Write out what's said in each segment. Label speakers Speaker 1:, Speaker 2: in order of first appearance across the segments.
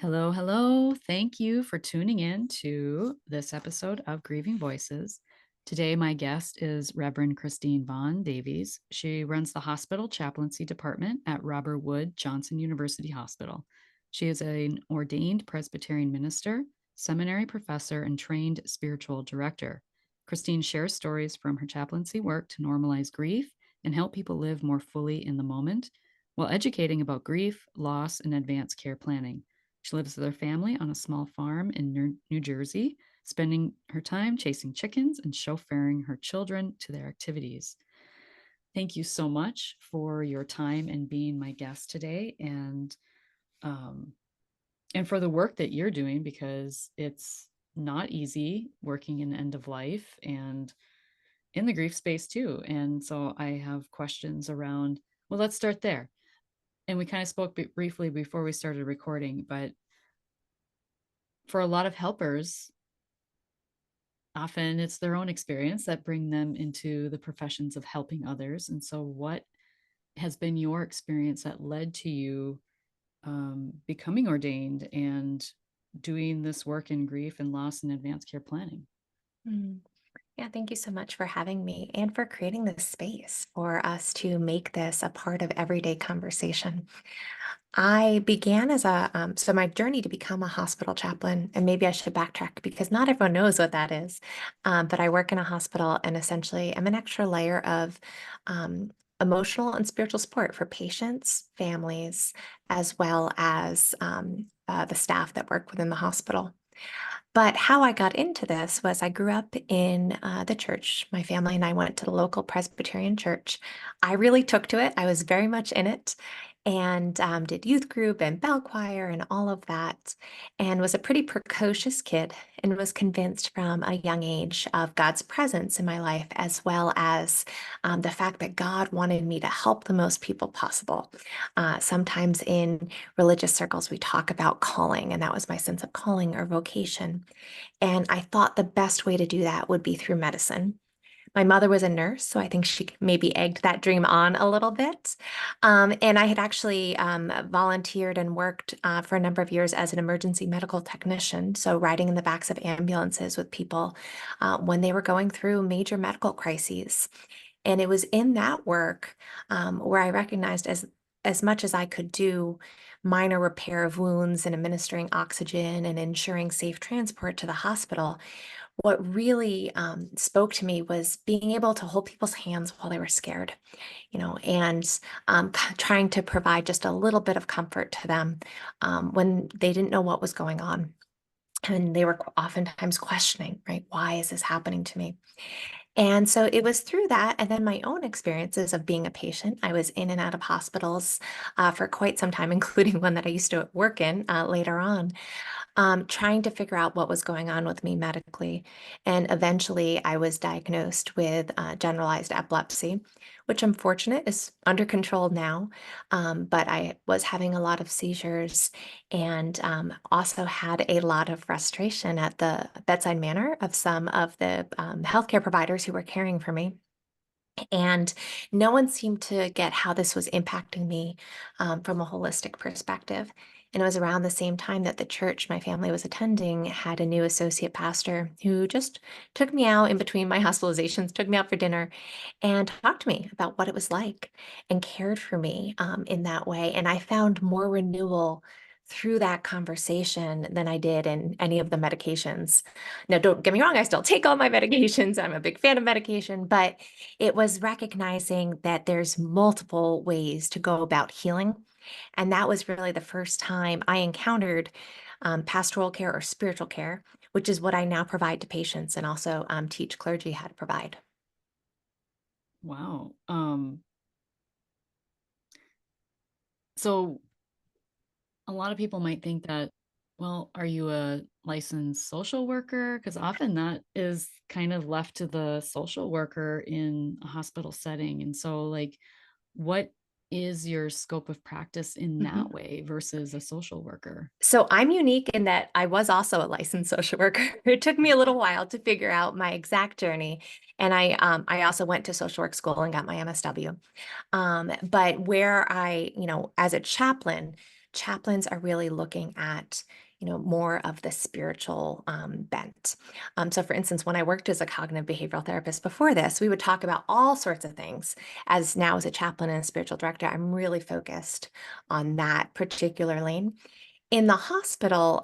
Speaker 1: Hello, hello. Thank you for tuning in to this episode of Grieving Voices. Today, my guest is Reverend Christine Vaughan Davies. She runs the hospital chaplaincy department at Robert Wood Johnson University Hospital. She is an ordained Presbyterian minister, seminary professor, and trained spiritual director. Christine shares stories from her chaplaincy work to normalize grief and help people live more fully in the moment while educating about grief, loss, and advanced care planning. She lives with her family on a small farm in New Jersey, spending her time chasing chickens and chauffeuring her children to their activities. Thank you so much for your time and being my guest today, um, and for the work that you're doing, because it's not easy working in end of life and in the grief space too. And so I have questions around. Well, let's start there. And we kind of spoke briefly before we started recording, but for a lot of helpers, often it's their own experience that bring them into the professions of helping others. And so what has been your experience that led to you becoming ordained and doing this work in grief and loss and advanced care planning?
Speaker 2: Mm. Yeah, thank you so much for having me and for creating this space for us to make this a part of everyday conversation. I began as so my journey to become a hospital chaplain, and maybe I should backtrack because not everyone knows what that is. But I work in a hospital and essentially I'm an extra layer of um, emotional and spiritual support for patients, families, as well as the staff that work within the hospital. But how I got into this was I grew up in the church. My family and I went to the local Presbyterian church. I really took to it. I was very much in it and did youth group and bell choir and all of that, and was a pretty precocious kid and was convinced from a young age of God's presence in my life, as well as the fact that God wanted me to help the most people possible. Sometimes in religious circles, we talk about calling, and that was my sense of calling or vocation. And I thought the best way to do that would be through medicine. My mother was a nurse, so I think she maybe egged that dream on a little bit. And I had actually volunteered and worked for a number of years as an emergency medical technician. So, riding in the backs of ambulances with people when they were going through major medical crises. And it was in that work where I recognized as much as I could do minor repair of wounds and administering oxygen and ensuring safe transport to the hospital, what really spoke to me was being able to hold people's hands while they were scared, and trying to provide just a little bit of comfort to them when they didn't know what was going on. And they were oftentimes questioning, right? Why is this happening to me? And so it was through that, and then my own experiences of being a patient. I was in and out of hospitals for quite some time, including one that I used to work in later on, trying to figure out what was going on with me medically. And eventually, I was diagnosed with generalized epilepsy, which I'm fortunate is under control now. But I was having a lot of seizures and also had a lot of frustration at the bedside manner of some of the healthcare providers who were caring for me. And no one seemed to get how this was impacting me from a holistic perspective. And it was around the same time that the church my family was attending had a new associate pastor who just took me out in between my hospitalizations, took me out for dinner, and talked to me about what it was like and cared for me in that way. And I found more renewal through that conversation than I did in any of the medications. Now, don't get me wrong, I still take all my medications. I'm a big fan of medication, but it was recognizing that there's multiple ways to go about healing. And that was really the first time I encountered pastoral care or spiritual care, which is what I now provide to patients and also teach clergy how to provide.
Speaker 1: Wow. So a lot of people might think that, well, are you a licensed social worker? Because often that is kind of left to the social worker in a hospital setting. And so, like, what is your scope of practice in that
Speaker 2: Mhm.
Speaker 1: way versus a social worker?
Speaker 2: So I'm unique in that I was also a licensed social worker. It took me a little while to figure out my exact journey, and I also went to social work school and got my MSW. But where I, as a chaplain, chaplains are really looking at, more of the spiritual bent. So, for instance, when I worked as a cognitive behavioral therapist before this, we would talk about all sorts of things. As now, as a chaplain and a spiritual director, I'm really focused on that particular lane. In the hospital,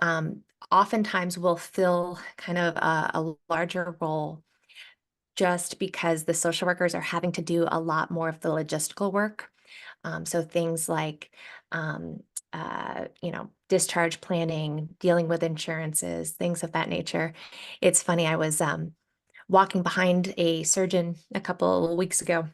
Speaker 2: oftentimes we'll fill kind of a larger role just because the social workers are having to do a lot more of the logistical work. So things like, um, discharge planning, dealing with insurances, things of that nature. It's funny, I was walking behind a surgeon a couple of weeks ago,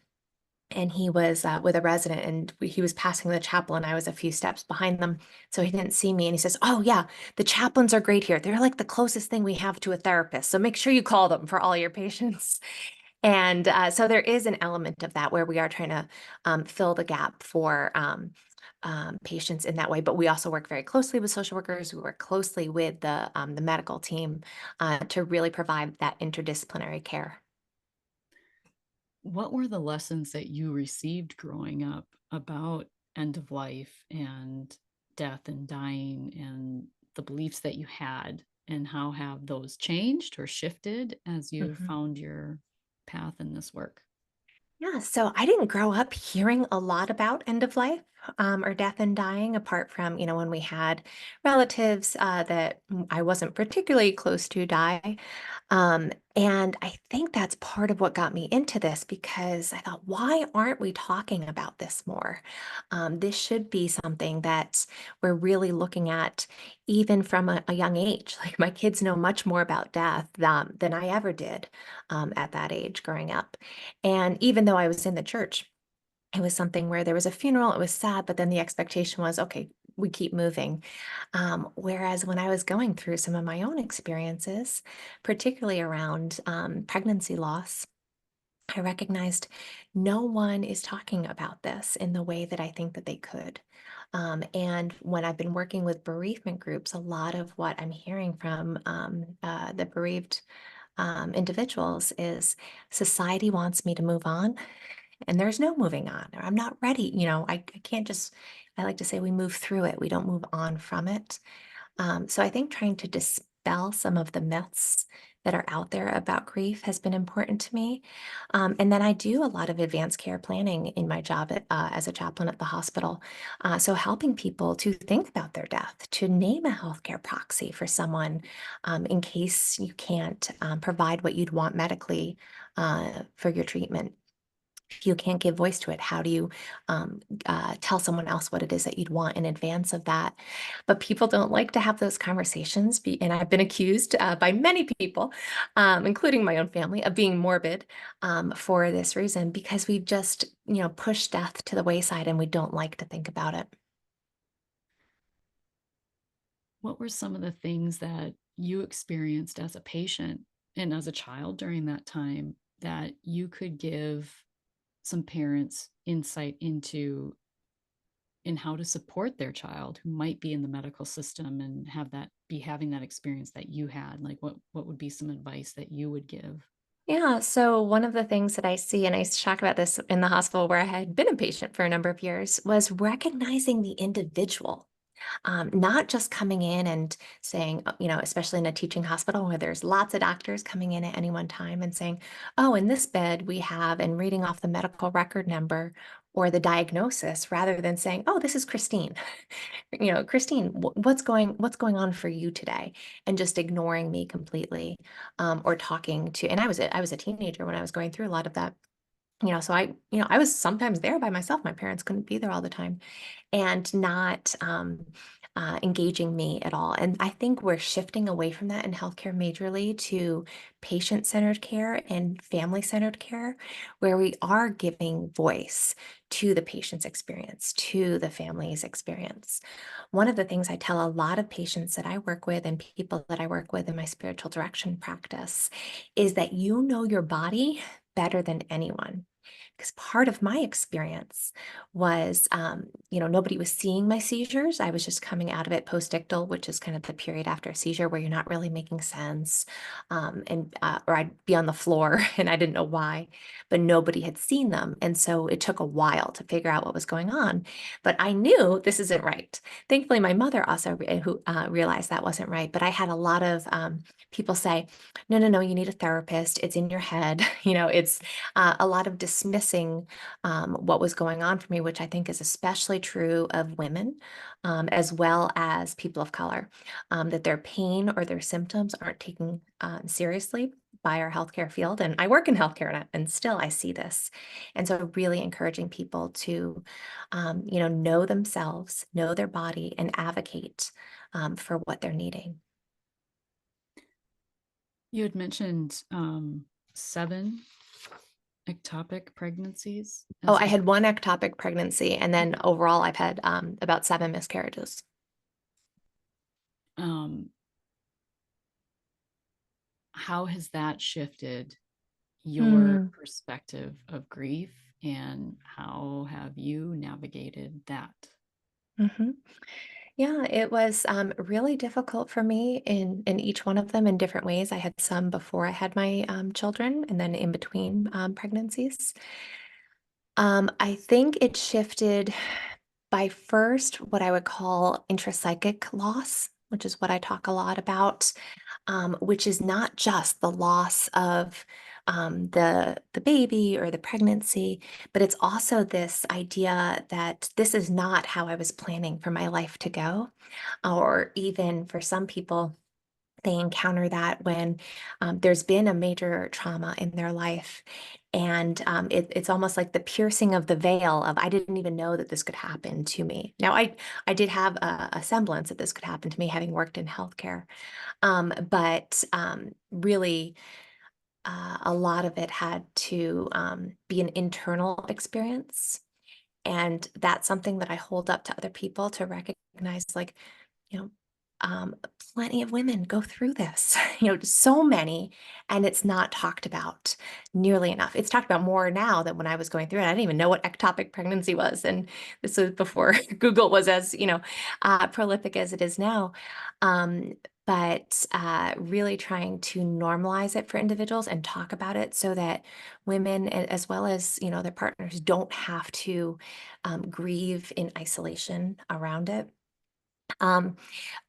Speaker 2: and he was with a resident, and he was passing the chaplain. I was a few steps behind them, so he didn't see me. And he says, "Oh yeah, the chaplains are great here. They're like the closest thing we have to a therapist. So make sure you call them for all your patients." And so there is an element of that where we are trying to fill the gap for patients in that way. But we also work very closely with social workers. We work closely with the medical team to really provide that interdisciplinary care.
Speaker 1: What were the lessons that you received growing up about end of life and death and dying and the beliefs that you had, and how have those changed or shifted as you
Speaker 2: Mhm.
Speaker 1: found your path in this work?
Speaker 2: Yeah, so I didn't grow up hearing a lot about end of life or death and dying, apart from, when we had relatives that I wasn't particularly close to die. And I think that's part of what got me into this because I thought, why aren't we talking about this more? This should be something that we're really looking at even from a young age. Like my kids know much more about death than I ever did at that age growing up. And even though I was in the church, it was something where there was a funeral, it was sad, but then the expectation was, okay, we keep moving. Whereas when I was going through some of my own experiences, particularly around pregnancy loss, I recognized no one is talking about this in the way that I think that they could. And when I've been working with bereavement groups, a lot of what I'm hearing from the bereaved individuals is society wants me to move on, and there's no moving on, or I'm not ready. I can't just, I like to say we move through it, we don't move on from it. So I think trying to dispel some of the myths that are out there about grief has been important to me. And then I do a lot of advanced care planning in my job as a chaplain at the hospital. So helping people to think about their death, to name a healthcare proxy for someone in case you can't provide what you'd want medically for your treatment. If you can't give voice to it, how do you tell someone else what it is that you'd want in advance of that? But people don't like to have those conversations. And I've been accused by many people, including my own family, of being morbid for this reason, because we just, push death to the wayside and we don't like to think about it.
Speaker 1: What were some of the things that you experienced as a patient and as a child during that time that you could give some parents insight into in how to support their child who might be in the medical system and have that be having that experience that you had? Like what would be some advice that you would give?
Speaker 2: Yeah, so one of the things that I see, and I talk about this in the hospital where I had been a patient for a number of years, was recognizing the individual. Not just coming in and saying, especially in a teaching hospital where there's lots of doctors coming in at any one time and saying, oh, in this bed we have, and reading off the medical record number or the diagnosis rather than saying, oh, this is Christine. Christine, what's going on for you today? And just ignoring me completely, or talking to, and I was a teenager when I was going through a lot of that. So I was sometimes there by myself. My parents couldn't be there all the time and not engaging me at all. And I think we're shifting away from that in healthcare majorly to patient centered care and family centered care, where we are giving voice to the patient's experience, to the family's experience. One of the things I tell a lot of patients that I work with and people that I work with in my spiritual direction practice is that you know your body better than anyone, Because part of my experience was, nobody was seeing my seizures. I was just coming out of it postictal, which is kind of the period after a seizure where you're not really making sense. Or I'd be on the floor and I didn't know why, but nobody had seen them. And so it took a while to figure out what was going on. But I knew this isn't right. Thankfully, my mother also realized that wasn't right. But I had a lot of people say, no, no, no, you need a therapist. It's in your head. It's a lot of dismissing what was going on for me, which I think is especially true of women as well as people of color, that their pain or their symptoms aren't taken seriously by our healthcare field. And I work in healthcare and still I see this. And so really encouraging people to, know themselves, know their body, and advocate for what they're needing.
Speaker 1: You had mentioned 7 ectopic pregnancies
Speaker 2: Oh,
Speaker 1: as
Speaker 2: I
Speaker 1: well.
Speaker 2: had one ectopic pregnancy, and then overall, I've had about 7 miscarriages.
Speaker 1: Um, how has that shifted your
Speaker 2: Hmm.
Speaker 1: perspective of grief, and how have you navigated that?
Speaker 2: Hmm. Yeah, it was really difficult for me in each one of them in different ways. I had some before I had my children, and then in between pregnancies. I think it shifted by first what I would call intrapsychic loss, which is what I talk a lot about, which is not just the loss of the baby or the pregnancy, but it's also this idea that this is not how I was planning for my life to go, or even for some people they encounter that when there's been a major trauma in their life. And it's almost like the piercing of the veil of, I didn't even know that this could happen to me. Now, I did have a semblance that this could happen to me, having worked in healthcare. But really, a lot of it had to be an internal experience. And that's something that I hold up to other people to recognize, like, you know, um, plenty of women go through this, so many, and it's not talked about nearly enough. It's talked about more now than when I was going through it. I didn't even know what ectopic pregnancy was. And this was before Google was as, prolific as it is now. Um, but really trying to normalize it for individuals and talk about it so that women, as well as, their partners, don't have to grieve in isolation around it. Um,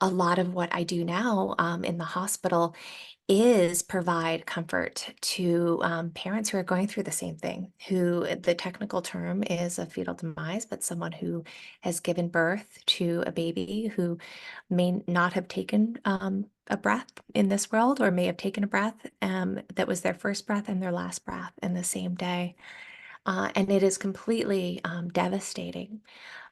Speaker 2: a lot of what I do now in the hospital is provide comfort to parents who are going through the same thing, who the technical term is a fetal demise, but someone who has given birth to a baby who may not have taken a breath in this world or may have taken a breath that was their first breath and their last breath in the same day. And it is completely devastating,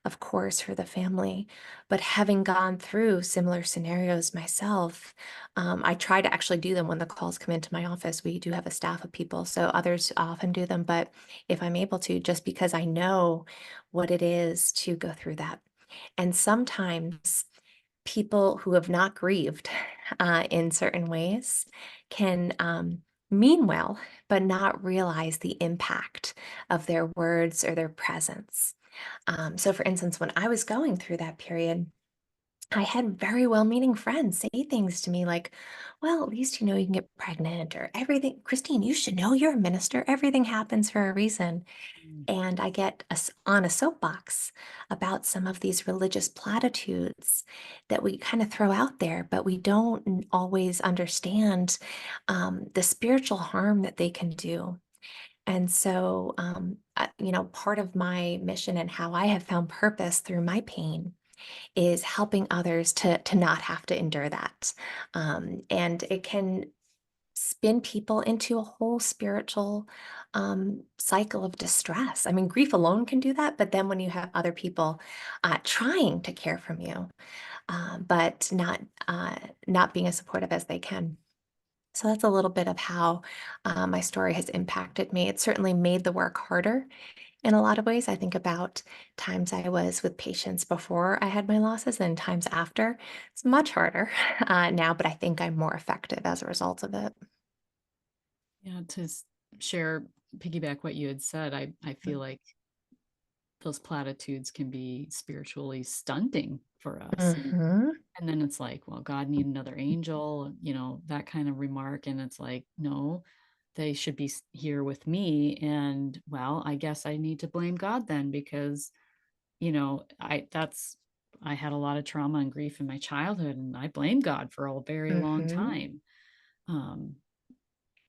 Speaker 2: of course, for the family. But having gone through similar scenarios myself, I try to actually do them when the calls come into my office. We do have a staff of people, so others often do them. But if I'm able to, just because I know what it is to go through that. And sometimes people who have not grieved in certain ways can mean well, but not realize the impact of their words or their presence. So, for instance, when I was going through that period, I had very well meaning friends say things to me like, well, at least you know you can get pregnant, or everything. Christine, you should know you're a minister. Everything happens for a reason.
Speaker 1: Mm.
Speaker 2: And I get on a soapbox about some of these religious platitudes that we kind of throw out there, but we don't always understand the spiritual harm that they can do. And so, part of my mission and how I have found purpose through my pain is helping others to not have to endure that. And it can spin people into a whole spiritual cycle of distress. I mean, grief alone can do that, but then when you have other people trying to care from you, but not being as supportive as they can. So that's a little bit of how my story has impacted me. It certainly made the work harder in a lot of ways. I think about times I was with patients before I had my losses and times after. It's much harder now, but I think I'm more effective as a result of it.
Speaker 1: Yeah, to share piggyback what you had said, I feel like those platitudes can be spiritually stunting for us.
Speaker 2: Mm-hmm.
Speaker 1: And then it's like, well, God need another angel, that kind of remark. And it's like, no, they should be here with me. And well, I guess I need to blame God then because, I had a lot of trauma and grief in my childhood and I blamed God for a very long
Speaker 2: Mm-hmm.
Speaker 1: time. Um,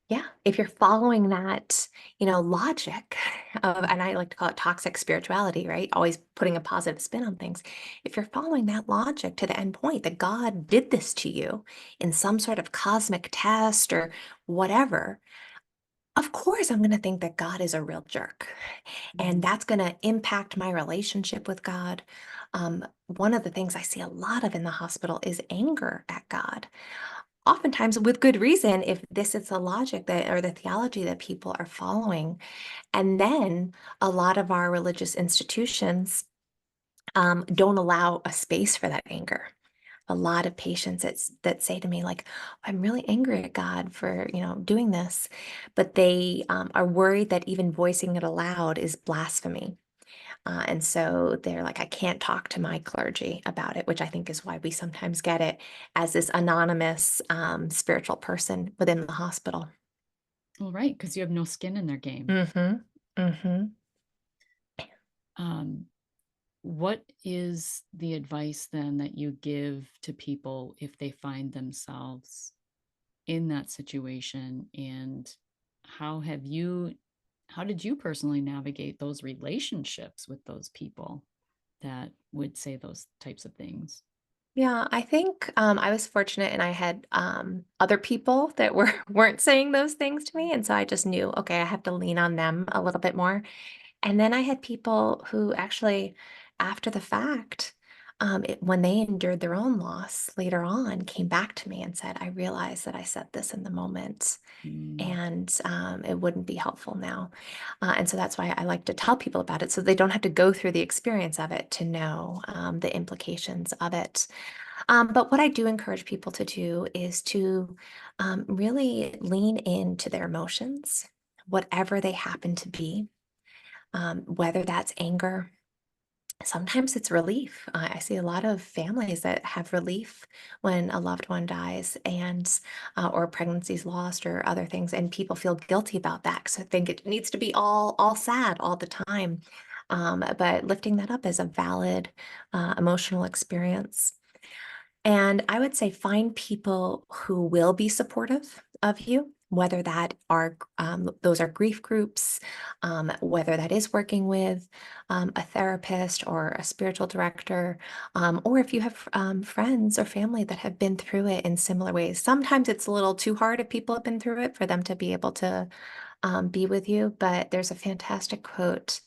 Speaker 2: Yeah, if you're following that, logic of, and I like to call it toxic spirituality, right? Always putting a positive spin on things. If you're following that logic to the end point that God did this to you in some sort of cosmic test or whatever, of course I'm going to think that God is a real jerk. And
Speaker 1: mhm.
Speaker 2: that's going to impact my relationship with God. One of the things I see a lot of in the hospital is anger at God, oftentimes with good reason if this is the logic that or the theology that people are following. And then a lot of our religious institutions don't allow a space for that anger. A lot of patients that say to me like, I'm really angry at God for doing this, but they are worried that even voicing it aloud is blasphemy. And so they're like, I can't talk to my clergy about it, which I think is why we sometimes get it as this anonymous spiritual person within the hospital.
Speaker 1: Well, right, because you have no skin in their game.
Speaker 2: Mm-hmm. Mm-hmm.
Speaker 1: Um, what is the advice then that you give to people if they find themselves in that situation? And how have you, how did you personally navigate those relationships with those people that would say those types of things?
Speaker 2: Yeah, I think I was fortunate and I had other people that were weren't saying those things to me. And so I just knew, okay, I have to lean on them a little bit more. And then I had people who actually, after the fact, when they endured their own loss later on, came back to me and said, I realized that I said this in the moment
Speaker 1: Mm,
Speaker 2: and it wouldn't be helpful now. And so that's why I like to tell people about it so they don't have to go through the experience of it to know the implications of it. But what I do encourage people to do is to really lean into their emotions, whatever they happen to be, whether that's anger. Sometimes it's relief. I see a lot of families that have relief when a loved one dies and or pregnancy's lost or other things, and people feel guilty about that because I think it needs to be all sad all the time. But lifting that up is a valid emotional experience. And I would say find people who will be supportive of you, whether that are those are grief groups, whether that is working with a therapist or a spiritual director, or if you have friends or family that have been through it in similar ways. Sometimes it's a little too hard if people have been through it for them to be able to be with you. But there's a fantastic quote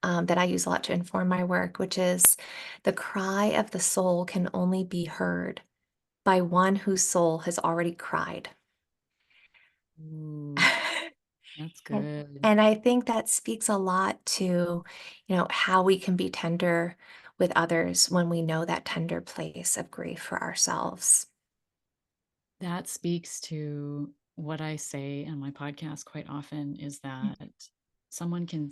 Speaker 2: that I use a lot to inform my work, which is the cry of the soul can only be heard by one whose soul has already cried.
Speaker 1: ooh, that's
Speaker 2: And
Speaker 1: good.
Speaker 2: and I think that speaks a lot to, how we can be tender with others when we know that tender place of grief for ourselves.
Speaker 1: That speaks to what I say on my podcast quite often is that someone can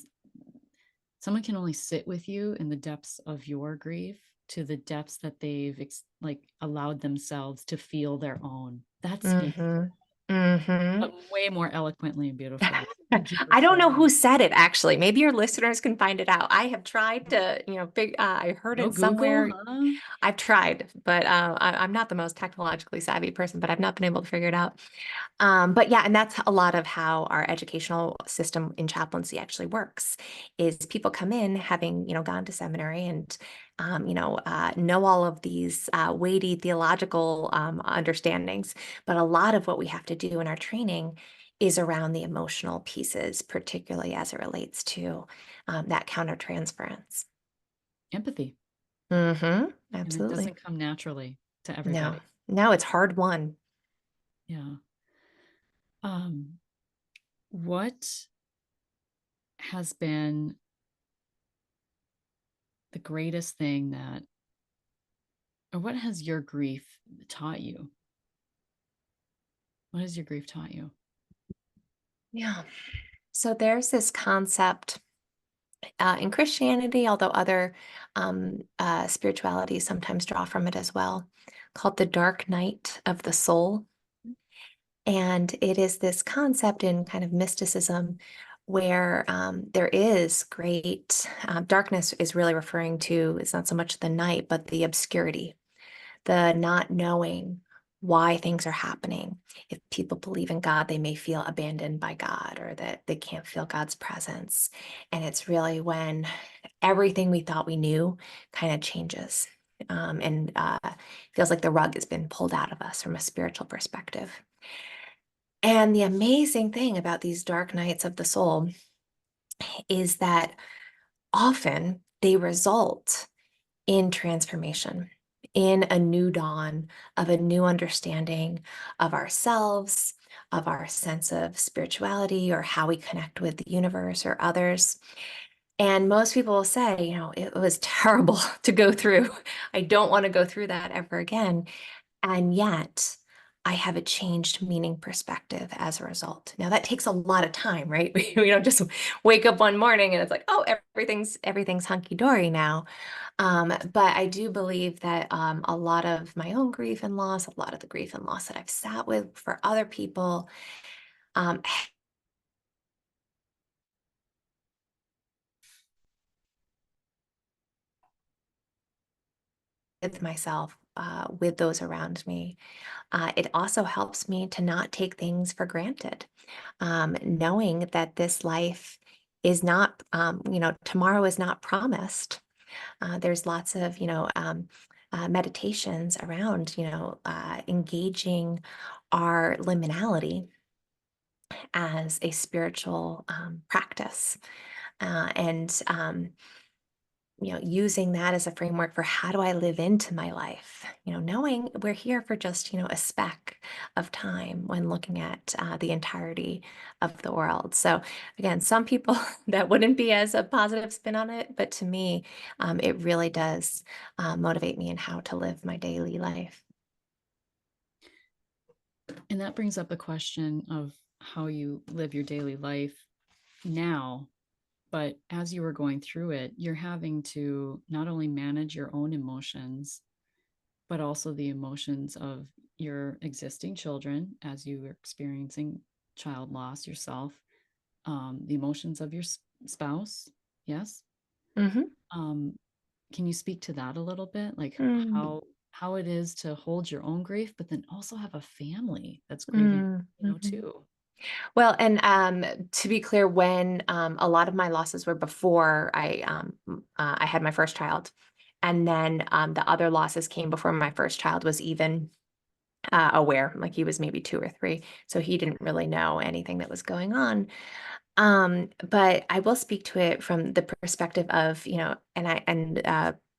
Speaker 1: someone can only sit with you in the depths of your grief to the depths that they've like allowed themselves to feel their own. That speaks
Speaker 2: Mm-hmm. Mm-hmm.
Speaker 1: way more eloquently and beautifully. Thank you for
Speaker 2: I don't know
Speaker 1: sharing.
Speaker 2: who said it actually. Maybe your listeners can find it out. I have tried to, I heard
Speaker 1: No
Speaker 2: it
Speaker 1: Google,
Speaker 2: somewhere.
Speaker 1: huh?
Speaker 2: I've tried, but I'm not the most technologically savvy person, but I've not been able to figure it out. But yeah, and that's a lot of how our educational system in chaplaincy actually works, is people come in having, gone to seminary and, know all of these weighty theological understandings. But a lot of what we have to do in our training is around the emotional pieces, particularly as it relates to that countertransference.
Speaker 1: Empathy.
Speaker 2: Mm-hmm.
Speaker 1: And it
Speaker 2: Absolutely.
Speaker 1: doesn't come naturally to
Speaker 2: No,
Speaker 1: everybody.
Speaker 2: no, it's hard won.
Speaker 1: Yeah. Um, what has been the greatest thing that, or what has your grief taught you? What has your grief taught you?
Speaker 2: Yeah. So there's this concept in Christianity, although other spiritualities sometimes draw from it as well, called the dark night of the soul. And it is this concept in kind of mysticism where there is great darkness, is really referring to, it's not so much the night, but the obscurity, the not knowing why things are happening. If people believe in God, they may feel abandoned by God or that they can't feel God's presence. And it's really when everything we thought we knew kind of changes and feels like the rug has been pulled out of us from a spiritual perspective. And the amazing thing about these dark nights of the soul is that often they result in transformation, in a new dawn of a new understanding of ourselves, of our sense of spirituality or how we connect with the universe or others. And most people will say, it was terrible to go through. I don't want to go through that ever again. And yet, I have a changed meaning perspective as a result. Now that takes a lot of time, right? We don't just wake up one morning and it's like, oh, everything's hunky dory now. But I do believe that a lot of my own grief and loss, a lot of the grief and loss that I've sat with for other people, um, with myself, with those around me. It also helps me to not take things for granted, knowing that this life is not, tomorrow is not promised. There's lots of, meditations around, engaging our liminality as a spiritual practice. And using that as a framework for how do I live into my life, knowing we're here for just, a speck of time when looking at the entirety of the world. So again, some people that wouldn't be as a positive spin on it, but to me, it really does motivate me in how to live my daily life.
Speaker 1: And that brings up a question of how you live your daily life now. But as you were going through it, you're having to not only manage your own emotions, but also the emotions of your existing children as you were experiencing child loss yourself, the emotions of your spouse. Yes.
Speaker 2: Hmm.
Speaker 1: Um, can you speak to that a little bit? Like
Speaker 2: Mm,
Speaker 1: how it is to hold your own grief, but then also have a family that's grieving,
Speaker 2: mhm.
Speaker 1: too.
Speaker 2: Well, and to be clear, when a lot of my losses were before I had my first child, and then the other losses came before my first child was even aware, like he was maybe 2 or 3, so he didn't really know anything that was going on. But I will speak to it from the perspective of, and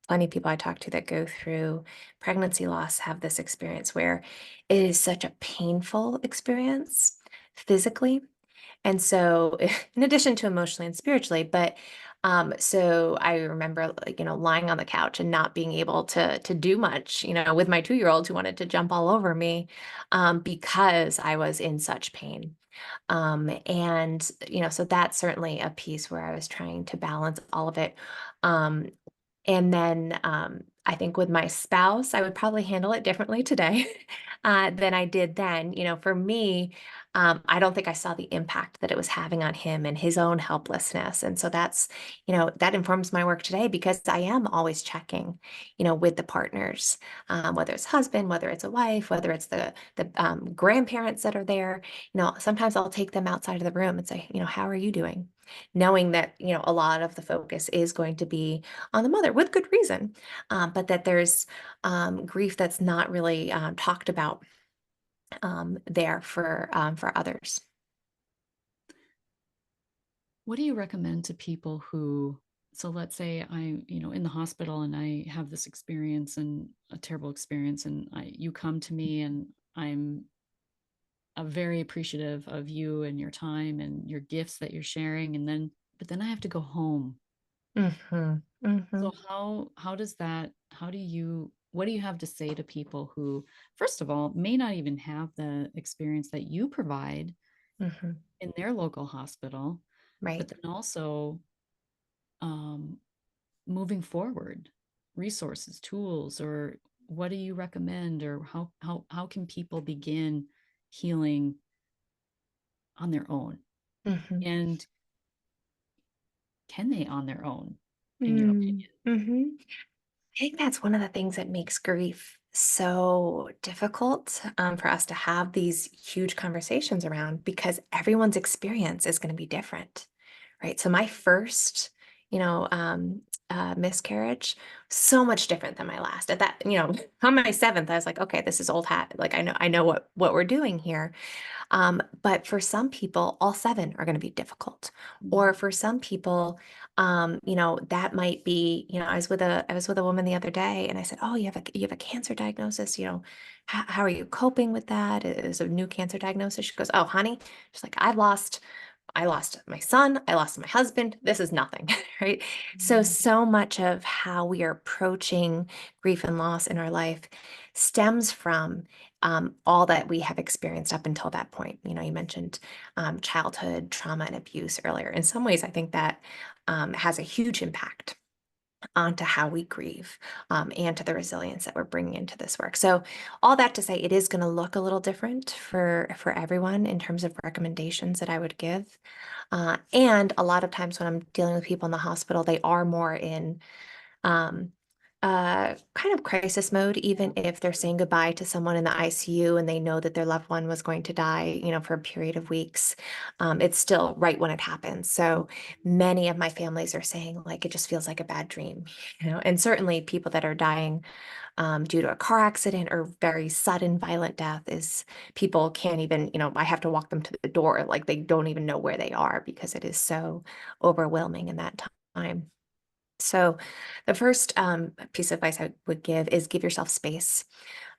Speaker 2: plenty of people I talk to that go through pregnancy loss have this experience where it is such a painful experience physically. And so, in addition to emotionally and spiritually, but so I remember, like, lying on the couch and not being able to do much, with my 2-year-old who wanted to jump all over me, because I was in such pain. And so that's certainly a piece where I was trying to balance all of it. Um, and then I think with my spouse, I would probably handle it differently today than I did then. For me, I don't think I saw the impact that it was having on him and his own helplessness. And so that informs my work today because I am always checking, with the partners, whether it's husband, whether it's a wife, whether it's the grandparents that are there. Sometimes I'll take them outside of the room and say, how are you doing? Knowing that, a lot of the focus is going to be on the mother with good reason, but that there's grief that's not really talked about there for others.
Speaker 1: What do you recommend to people who, so let's say I, in the hospital and I have this experience and a terrible experience, and you come to me and I'm very appreciative of you and your time and your gifts that you're sharing. And then, but then I have to go home.
Speaker 2: Hmm.
Speaker 1: So
Speaker 2: Hmm.
Speaker 1: how does that, what do you have to say to people who, first of all, may not even have the experience that you provide
Speaker 2: Hmm.
Speaker 1: in their local hospital?
Speaker 2: Right.
Speaker 1: but then also um, moving forward, resources, tools, or what do you recommend, or how can people begin healing on their own?
Speaker 2: Hmm.
Speaker 1: And can they on their own, in your opinion?
Speaker 2: Mm-hmm. I think that's one of the things that makes grief so difficult for us to have these huge conversations around because everyone's experience is going to be different, right? So my first, you know, miscarriage, so much different than my last. At that, on my seventh, I was like, okay, this is old hat. Like I know what we're doing here. But for some people, all seven are going to be difficult. Or
Speaker 1: Mhm.
Speaker 2: for some people, that might be, I was with a woman the other day and I said, oh, you have a cancer diagnosis, how are you coping with that? It is a new cancer diagnosis. She goes, oh, honey, she's like, I lost my son. I lost my husband. This is nothing, right? So,
Speaker 1: Mhm.
Speaker 2: so much of how we are approaching grief and loss in our life stems from all that we have experienced up until that point. You mentioned childhood trauma and abuse earlier. In some ways, I think that has a huge impact onto how we grieve and to the resilience that we're bringing into this work. So, all that to say, it is going to look a little different for everyone in terms of recommendations that I would give. And a lot of times when I'm dealing with people in the hospital, they are more in um, kind of crisis mode, even if they're saying goodbye to someone in the ICU and they know that their loved one was going to die, for a period of weeks. It's still right when it happens. So many of my families are saying, like, it just feels like a bad dream, and certainly people that are dying due to a car accident or very sudden violent death is people can't even, I have to walk them to the door. Like they don't even know where they are because it is so overwhelming in that time. So, the first piece of advice I would give is give yourself space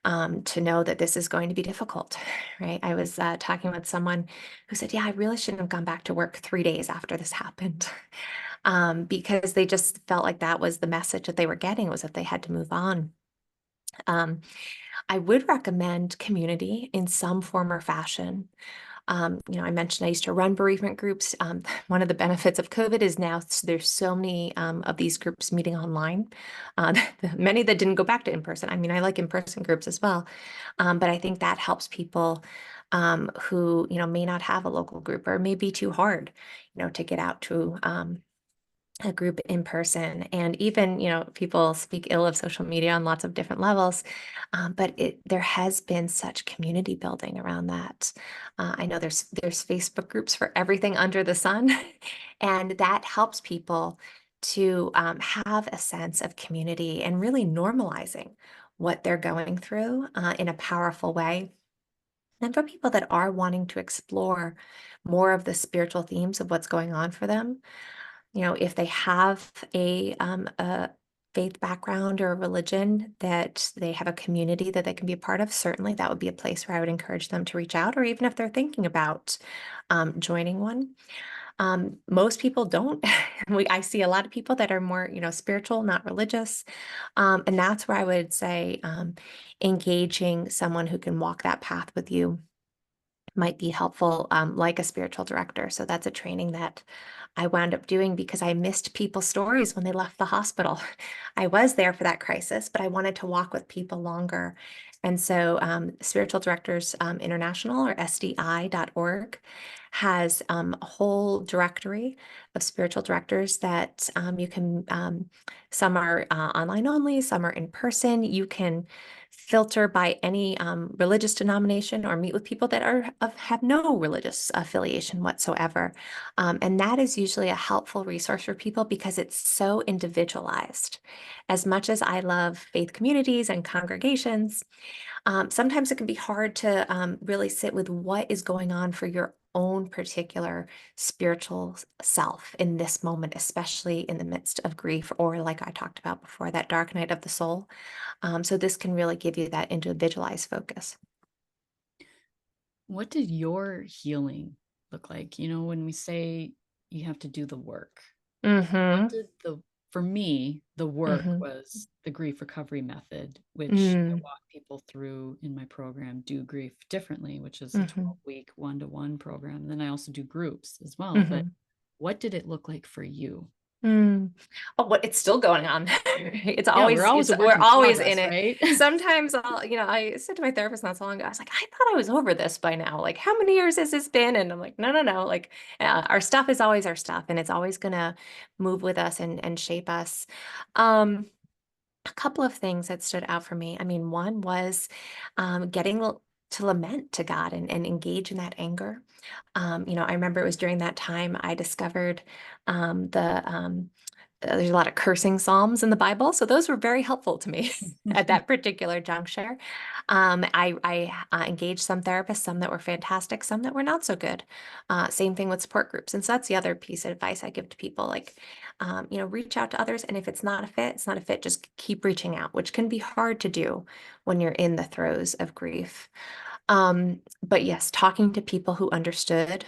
Speaker 2: to know that this is going to be difficult, right? I was talking with someone who said, yeah, I really shouldn't have gone back to work 3 days after this happened because they just felt like that was the message that they were getting was that they had to move on. Um, I would recommend community in some form or fashion. I mentioned I used to run bereavement groups. One of the benefits of COVID is now there's so many of these groups meeting online. Many that didn't go back to in person. I mean, I like in person groups as well, but I think that helps people who may not have a local group or may be too hard, to get out to a group in person. And even, people speak ill of social media on lots of different levels, but there has been such community building around that. I know there's Facebook groups for everything under the sun, and that helps people to have a sense of community and really normalizing what they're going through in a powerful way. And for people that are wanting to explore more of the spiritual themes of what's going on for them, if they have a faith background or a religion that they have a community that they can be a part of, certainly that would be a place where I would encourage them to reach out, or even if they're thinking about joining one. Most people don't. I see a lot of people that are more, spiritual, not religious. And that's where I would say engaging someone who can walk that path with you might be helpful, like a spiritual director. So that's a training that I wound up doing because I missed people's stories when they left the hospital. I was there for that crisis, but I wanted to walk with people longer. And so, Spiritual Directors International, or SDI.org, has a whole directory of spiritual directors that you can, some are online only, some are in person. You can filter by any religious denomination or meet with people that have no religious affiliation whatsoever. And that is usually a helpful resource for people because it's so individualized. As much as I love faith communities and congregations, sometimes it can be hard to really sit with what is going on for your own particular spiritual self in this moment, especially in the midst of grief, or like I talked about before, that dark night of the soul. So this can really give you that individualized focus.
Speaker 1: What did your healing look like? When we say you have to do the work, what
Speaker 2: Mm-hmm.
Speaker 1: did for me, the work
Speaker 2: Mm-hmm.
Speaker 1: was the grief recovery method, which I
Speaker 2: Mm-hmm.
Speaker 1: walk people through in my program, Do Grief Differently, which is a
Speaker 2: Mm-hmm.
Speaker 1: 12-week one-to-one program. And then I also do groups as well. But
Speaker 2: Mm-hmm.
Speaker 1: what did it look like for you?
Speaker 2: Mm. Oh, what it's still going on. It's
Speaker 1: Yeah, we're
Speaker 2: always,
Speaker 1: always a work
Speaker 2: we're
Speaker 1: in
Speaker 2: always in
Speaker 1: progress,
Speaker 2: it.
Speaker 1: right?
Speaker 2: Sometimes I said to my therapist not so long ago, I was like, I thought I was over this by now. Like, how many years has this been? And I'm like, no, no, no. Like, our stuff is always our stuff, and it's always gonna move with us and shape us. Um, a couple of things that stood out for me. I mean, one was getting to lament to God and engage in that anger. I remember it was during that time I discovered there's a lot of cursing psalms in the Bible, so those were very helpful to me at that particular juncture. I engaged some therapists, some that were fantastic, some that were not so good. Same thing with support groups, and so that's the other piece of advice I give to people. Like, reach out to others, and if it's not a fit, it's not a fit. Just keep reaching out, which can be hard to do when you're in the throes of grief. But yes, talking to people who understood.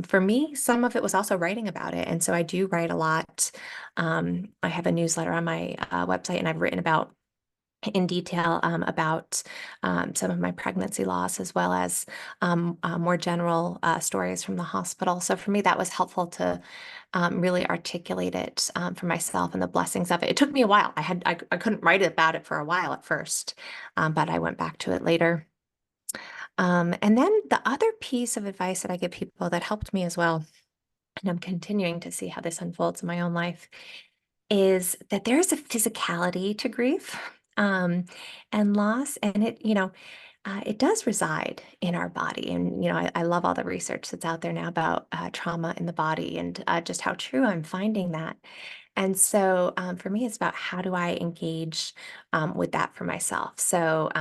Speaker 2: For me, some of it was also writing about it. And so I do write a lot. I have a newsletter on my website, and I've written about in detail about some of my pregnancy loss, as well as more general stories from the hospital. So for me, that was helpful to really articulate it for myself and the blessings of it. It took me a while. I couldn't write about it for a while at first, but I went back to it later. And then the other piece of advice that I give people that helped me as well, and I'm continuing to see how this unfolds in my own life, is that there's a physicality to grief and loss, and it does reside in our body. And I love all the research that's out there now about trauma in the body, and just how true I'm finding that. And so for me, it's about how do I engage with that for myself. So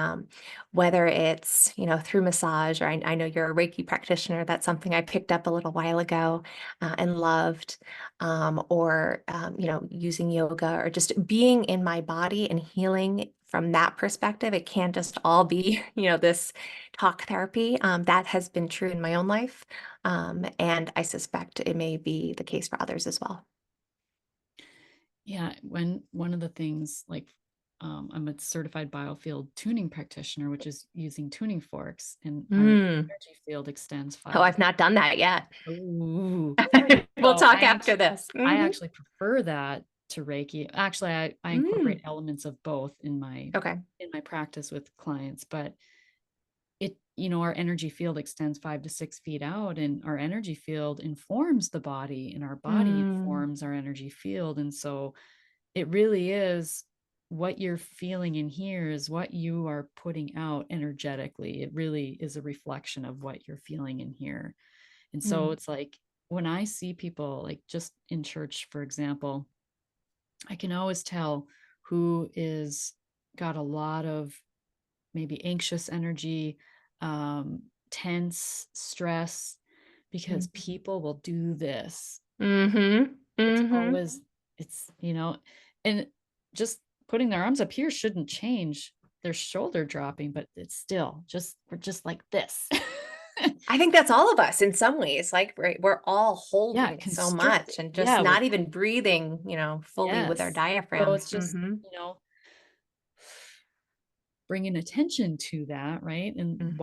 Speaker 2: whether it's, through massage, or I know you're a Reiki practitioner, that's something I picked up a little while ago and loved, or using yoga, or just being in my body and healing from that perspective. It can't just all be, this talk therapy. That has been true in my own life. And I suspect it may be the case for others as well.
Speaker 1: Yeah, when one of the things like I'm a certified biofield tuning practitioner, which is using tuning forks, and our
Speaker 2: Mm.
Speaker 1: energy field extends
Speaker 2: Oh,
Speaker 1: five to
Speaker 2: I've not done that yet.
Speaker 1: ooh.
Speaker 2: We'll
Speaker 1: So
Speaker 2: talk after this.
Speaker 1: I
Speaker 2: Mhm.
Speaker 1: actually prefer that to Reiki. Actually, I incorporate
Speaker 2: Mm.
Speaker 1: elements of both
Speaker 2: Okay.
Speaker 1: in my practice with clients, but our energy field extends 5 to 6 feet out, and our energy field informs the body, and our body
Speaker 2: Mm.
Speaker 1: informs our energy field. And so it really is what you're feeling in here is what you are putting out energetically. It really is a reflection of what you're feeling in here. And so
Speaker 2: Mm.
Speaker 1: it's like when I see people, like just in church, for example, I can always tell who is got a lot of maybe anxious energy, tense, stress, because
Speaker 2: Mm.
Speaker 1: people will do this.
Speaker 2: Mhm.
Speaker 1: It's
Speaker 2: Mhm.
Speaker 1: always, and just putting their arms up here shouldn't change their shoulder dropping, but it's still just, we're just like this.
Speaker 2: I think that's all of us in some ways. Like we're all
Speaker 1: Yeah,
Speaker 2: holding so
Speaker 1: constricted.
Speaker 2: much and just
Speaker 1: Yeah,
Speaker 2: not even breathing, fully with our
Speaker 1: yes. So
Speaker 2: diaphragm.
Speaker 1: it's just,
Speaker 2: Mhm.
Speaker 1: bringing attention to that, right? And
Speaker 2: Mhm.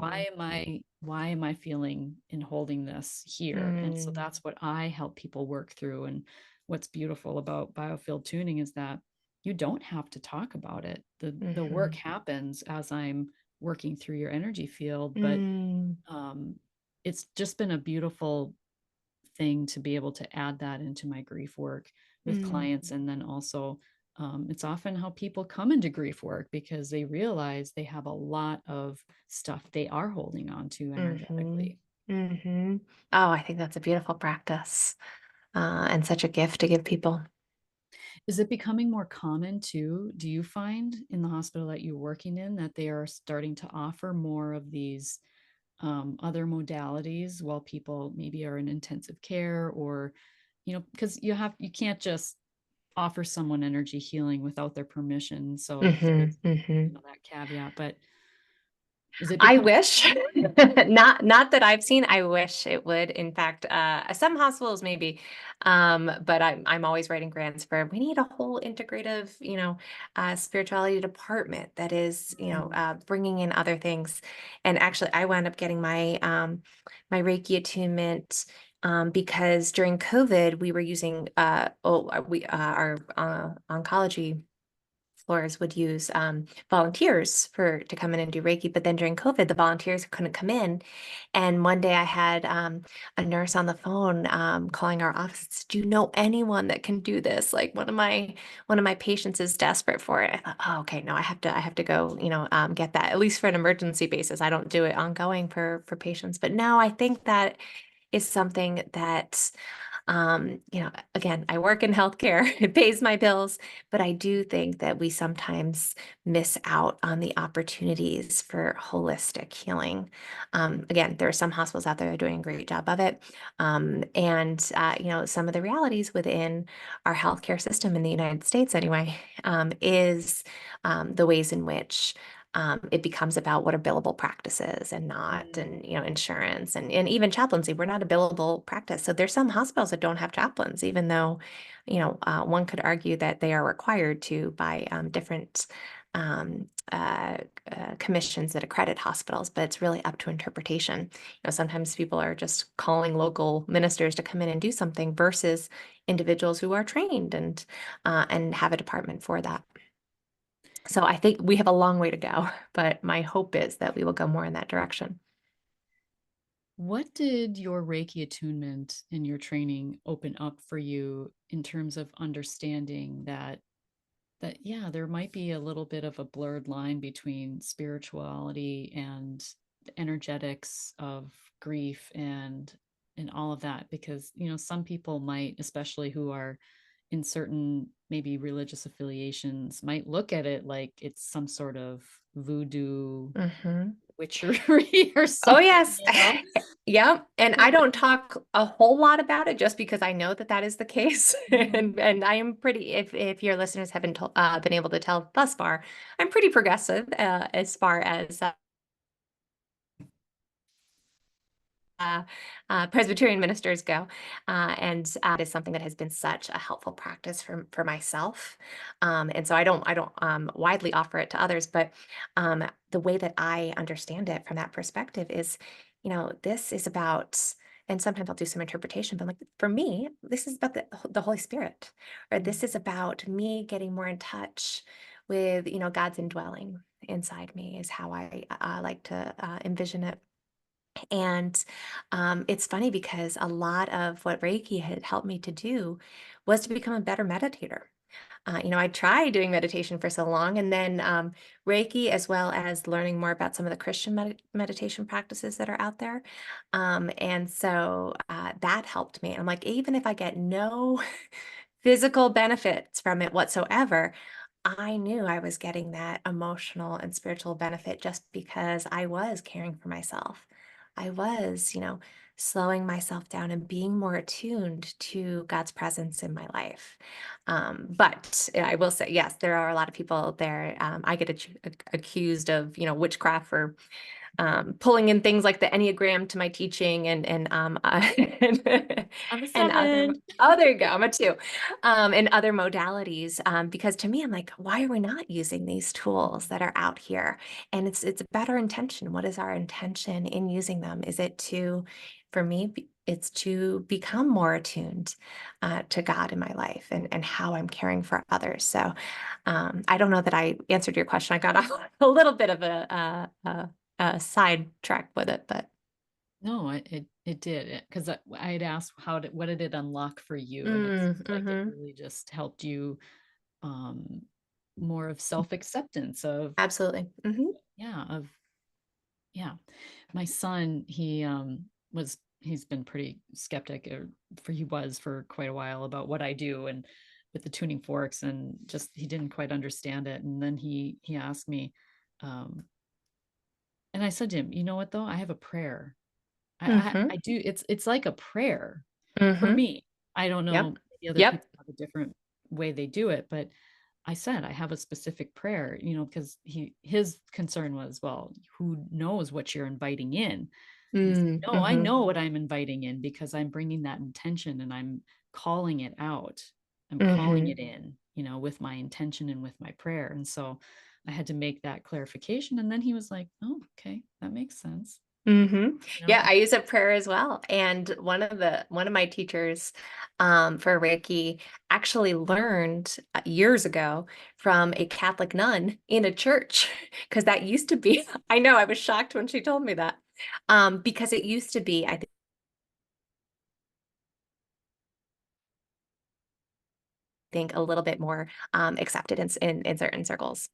Speaker 1: why am I feeling and holding this here? And so
Speaker 2: Mm.
Speaker 1: that's what I help people work through. And what's beautiful about biofield tuning is that you don't have to talk about it. The work
Speaker 2: Mhm.
Speaker 1: happens as I'm working through your energy field, but
Speaker 2: Mm.
Speaker 1: um it's just been a beautiful thing to be able to add that into my grief work with
Speaker 2: Mm.
Speaker 1: clients. And then also, it's often how people come into grief work because they realize they have a lot of stuff they are holding on to
Speaker 2: Mhm.
Speaker 1: energetically.
Speaker 2: Mhm. Oh, I think that's a beautiful practice, and such a gift to give people.
Speaker 1: Is it becoming more common too? Do you find in the hospital that you're working in that they are starting to offer more of these other modalities while people maybe are in intensive care, or because you can't just offer someone energy healing without their permission. So there
Speaker 2: Mhm.
Speaker 1: is,
Speaker 2: Mhm.
Speaker 1: that caveat, but is it
Speaker 2: I
Speaker 1: becoming
Speaker 2: wish,
Speaker 1: more common?
Speaker 2: not that I've seen. I wish it would. In fact, some hospitals maybe, but I'm always writing grants for. We need a whole integrative, spirituality department that is,
Speaker 1: Mm.
Speaker 2: bringing in other things. And actually, I wound up getting my Reiki attunement because during COVID, we were using, our oncology floors would use volunteers to come in and do Reiki. But then during COVID, the volunteers couldn't come in. And one day I had a nurse on the phone calling our office. Do you know anyone that can do this? Like one of my patients is desperate for it. I thought, oh, okay, no, I have to go, get that at least for an emergency basis. I don't do it ongoing for patients. But no, I think that is something that again, I work in healthcare, it pays my bills, but I do think that we sometimes miss out on the opportunities for holistic healing. Again, there are some hospitals out there that are doing a great job of it. Some of the realities within our healthcare system in the United States, anyway, is the ways in which it becomes about what are billable practices and not,
Speaker 1: Mm.
Speaker 2: and insurance and even chaplaincy. We're not a billable practice. So there's some hospitals that don't have chaplains, even though, one could argue that they are required to by different um, uh, commissions that accredit hospitals, but it's really up to interpretation. Sometimes people are just calling local ministers to come in and do something versus individuals who are trained and have a department for that. So I think we have a long way to go, but my hope is that we will go more in that direction.
Speaker 1: What did your Reiki attunement in your training open up for you in terms of understanding that yeah, there might be a little bit of a blurred line between spirituality and the energetics of grief and all of that, because some people might, especially who are in certain maybe religious affiliations, might look at it like it's some sort of voodoo
Speaker 2: Hmm.
Speaker 1: witchery or
Speaker 2: Oh,
Speaker 1: something,
Speaker 2: yes. Yep. And I don't talk a whole lot about it just because I know that that is the case.
Speaker 1: Mhm.
Speaker 2: And I am pretty, if your listeners haven't been able to tell thus far, I'm pretty progressive as far as Presbyterian ministers go, and it is something that has been such a helpful practice for myself. And so I don't widely offer it to others, but the way that I understand it from that perspective is, this is about. And sometimes I'll do some interpretation, but like for me, this is about the Holy Spirit, or this is about me getting more in touch with, God's indwelling inside me, is how I like to envision it. And it's funny because a lot of what Reiki had helped me to do was to become a better meditator. I tried doing meditation for so long, and then Reiki, as well as learning more about some of the Christian meditation practices that are out there. And so that helped me. I'm like, even if I get no physical benefits from it whatsoever, I knew I was getting that emotional and spiritual benefit just because I was caring for myself. I was, slowing myself down and being more attuned to God's presence in my life. But I will say, yes, there are a lot of people there. I get accused of, witchcraft for pulling in things like the Enneagram to my teaching and
Speaker 1: I'm a
Speaker 2: and other.
Speaker 1: seven.
Speaker 2: Oh, there you go. I'm a two. And other modalities. Because to me, I'm like, why are we not using these tools that are out here? And it's about our intention. What is our intention in using them? Is it for me, it's to become more attuned to God in my life and how I'm caring for others. So I don't know that I answered your question. I got off a little bit of a sidetrack with it, but
Speaker 1: No, it did, because I had asked what did it unlock for you, and it seems like it
Speaker 2: mm-hmm.
Speaker 1: really just helped you um more of self-acceptance of
Speaker 2: Absolutely. Hmm.
Speaker 1: yeah of yeah. My son, he's been pretty skeptic, or for he was for quite a while, about what I do and with the tuning forks, and just he didn't quite understand it. And then he asked me, um and I said to him, you know what, though, I have a prayer. I
Speaker 2: Hmm.
Speaker 1: do. It's like a prayer for
Speaker 2: Hmm.
Speaker 1: me. I don't
Speaker 2: Yep.
Speaker 1: know, maybe other
Speaker 2: Yep.
Speaker 1: people have a different way they do it, but I said I have a specific prayer, because his concern was, well, who knows what you're inviting in? And I said, no, I
Speaker 2: Mm-hmm.
Speaker 1: know what I'm inviting in, because I'm bringing that intention and I'm calling it out. I'm calling
Speaker 2: Hmm.
Speaker 1: it in, with my intention and with my prayer. And so I had to make that clarification. And then he was like, oh, okay, that makes sense.
Speaker 2: Yeah,
Speaker 1: No.
Speaker 2: I use a prayer as well. And one of my teachers for Reiki actually learned years ago from a Catholic nun in a church because that used to be. I know I was shocked when she told me that because it used to be, I think, a little bit more accepted in certain circles.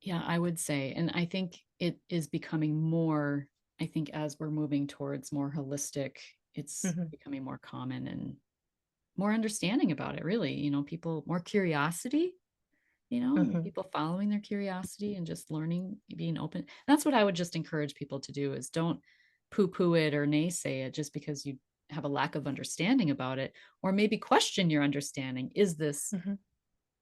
Speaker 1: Yeah, I would say. And I think it is becoming more, I think as we're moving towards more holistic, it's
Speaker 2: Hmm.
Speaker 1: becoming more common and more understanding about it, really. People more curiosity,
Speaker 2: Hmm.
Speaker 1: people following their curiosity and just learning, being open. That's what I would just encourage people to do is don't poo-poo it or naysay it just because you have a lack of understanding about it, or maybe question your understanding. Is this
Speaker 2: Hmm.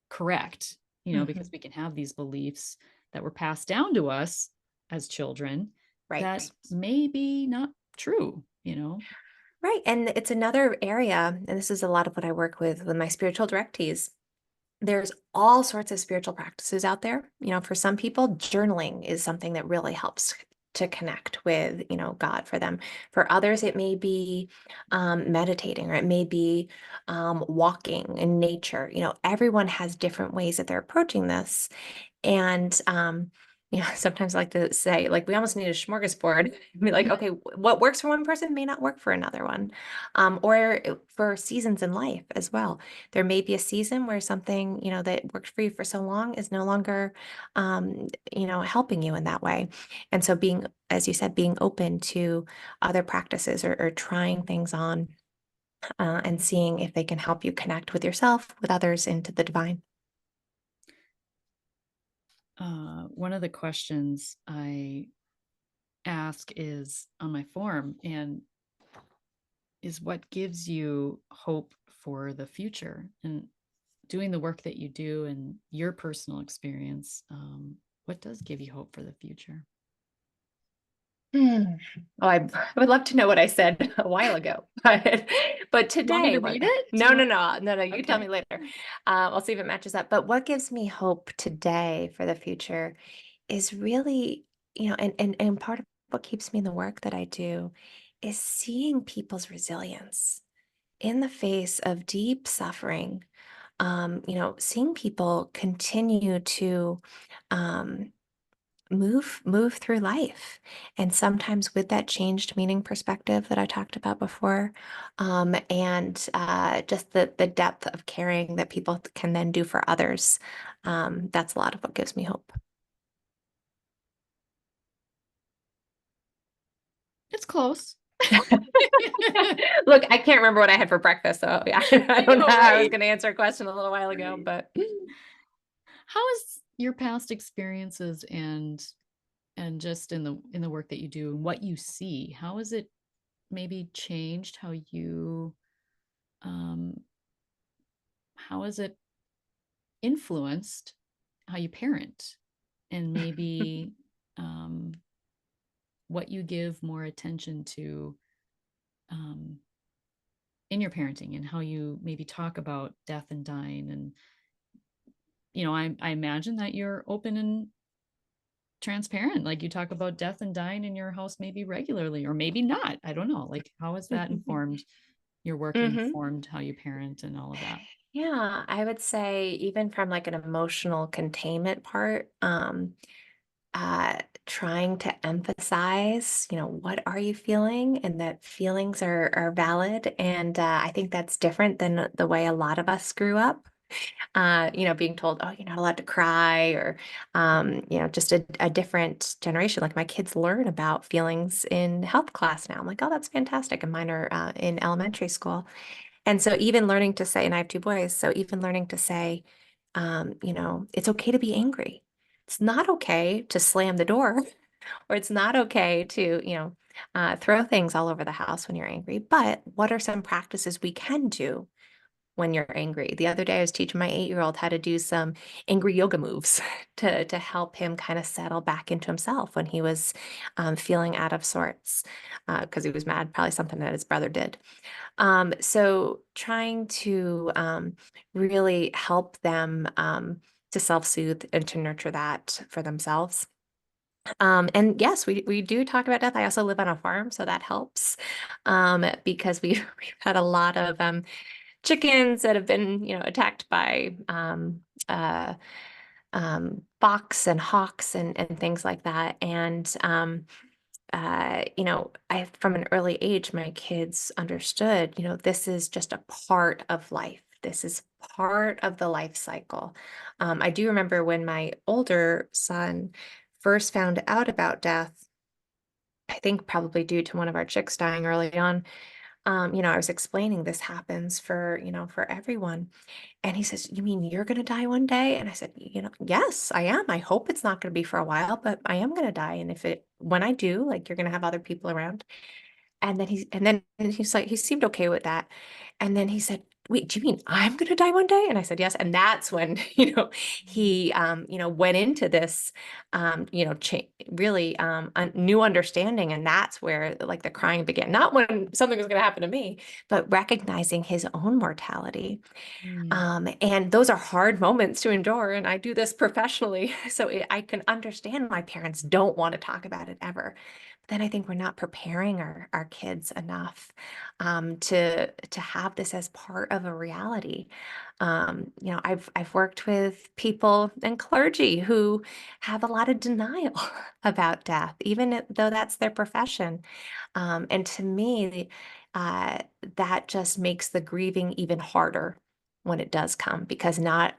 Speaker 1: correct? Because
Speaker 2: Hmm.
Speaker 1: we can have these beliefs that were passed down to us as children that
Speaker 2: Right.
Speaker 1: may be not true.
Speaker 2: Right. And it's another area, and this is a lot of what I work with my spiritual directees. There's all sorts of spiritual practices out there. For some people, journaling is something that really helps to connect with, God for them. For others, it may be meditating, or it may be walking in nature. Everyone has different ways that they're approaching this. And sometimes I like to say, like, we almost need a smorgasbord. Be like, okay, what works for one person may not work for another one, or for seasons in life as well. There may be a season where something that worked for you for so long is no longer, helping you in that way. And so, being, as you said, being open to other practices, or trying things on, and seeing if they can help you connect with yourself, with others, into the divine.
Speaker 1: One of the questions I ask is on my form and is what gives you hope for the future and doing the work that you do and your personal experience. What does give you hope for the future?
Speaker 2: Hmm. Oh, I would love to know what I said a while ago, but
Speaker 1: You want me
Speaker 2: today,
Speaker 1: to
Speaker 2: what?
Speaker 1: read it? Do
Speaker 2: No,
Speaker 1: you
Speaker 2: no,
Speaker 1: want?
Speaker 2: no, no, no. You tell
Speaker 1: Okay.
Speaker 2: me later. I'll see if it matches up. But what gives me hope today for the future is really, and part of what keeps me in the work that I do is seeing people's resilience in the face of deep suffering. Seeing people continue to um, move through life, and sometimes with that changed meaning perspective that I talked about before, and just the depth of caring that people can then do for others. That's a lot of what gives me hope.
Speaker 1: It's close.
Speaker 2: Look, I can't remember what I had for breakfast, so yeah, I
Speaker 1: I
Speaker 2: don't know
Speaker 1: know,
Speaker 2: how I was
Speaker 1: right?
Speaker 2: going to answer a question a little while ago,
Speaker 1: Right.
Speaker 2: but
Speaker 1: How is your past experiences and just in the work that you do and what you see, how has it maybe changed um how has it influenced how you parent and maybe um what you give more attention to um in your parenting and how you maybe talk about death and dying and I imagine that you're open and transparent, like you talk about death and dying in your house maybe regularly or maybe not. I don't know, like how has that informed your work and
Speaker 2: hmm.
Speaker 1: informed how you parent and all of that?
Speaker 2: Yeah, I would say even from like an emotional containment part, uh, trying to emphasize, what are you feeling, and that feelings are valid. And I think that's different than the way a lot of us grew up. Being told, oh, you're not allowed to cry, or just a different generation. Like, my kids learn about feelings in health class now. I'm like, oh, that's fantastic. And mine are in elementary school. And so even learning to say, and I have two boys, so even learning to say, it's okay to be angry. It's not okay to slam the door, or it's not okay to, throw things all over the house when you're angry. But what are some practices we can do when you're angry? The other day, I was teaching my 8-year-old how to do some angry yoga moves to help him kind of settle back into himself when he was feeling out of sorts, because he was mad, probably something that his brother did. So trying to really help them to self-soothe and to nurture that for themselves. And yes, we do talk about death. I also live on a farm, so that helps, because we've had a lot of chickens that have been, attacked by fox and hawks and things like that. And I from an early age, my kids understood, this is just a part of life. This is part of the life cycle. I do remember when my older son first found out about death, I think probably due to one of our chicks dying early on. I was explaining this happens for everyone. And he says, "You mean you're going to die one day?" And I said, "Yes, I am. I hope it's not going to be for a while, but I am going to die. And when I do, like, you're going to have other people around." And he's like, he seemed okay with that. And then he said, "Wait, do you mean I'm going to die one day?" And I said, "Yes." And that's when, he, went into this, really a new understanding. And that's where like the crying began, not when something was going to happen to me, but recognizing his own mortality.
Speaker 1: Mm.
Speaker 2: And those are hard moments to endure. And I do this professionally. So I can understand why parents don't want to talk about it ever. But then I think we're not preparing our kids enough, to have this as part of a reality. I've worked with people and clergy who have a lot of denial about death, even though that's their profession. And to me, uh, that just makes the grieving even harder when it does come, because not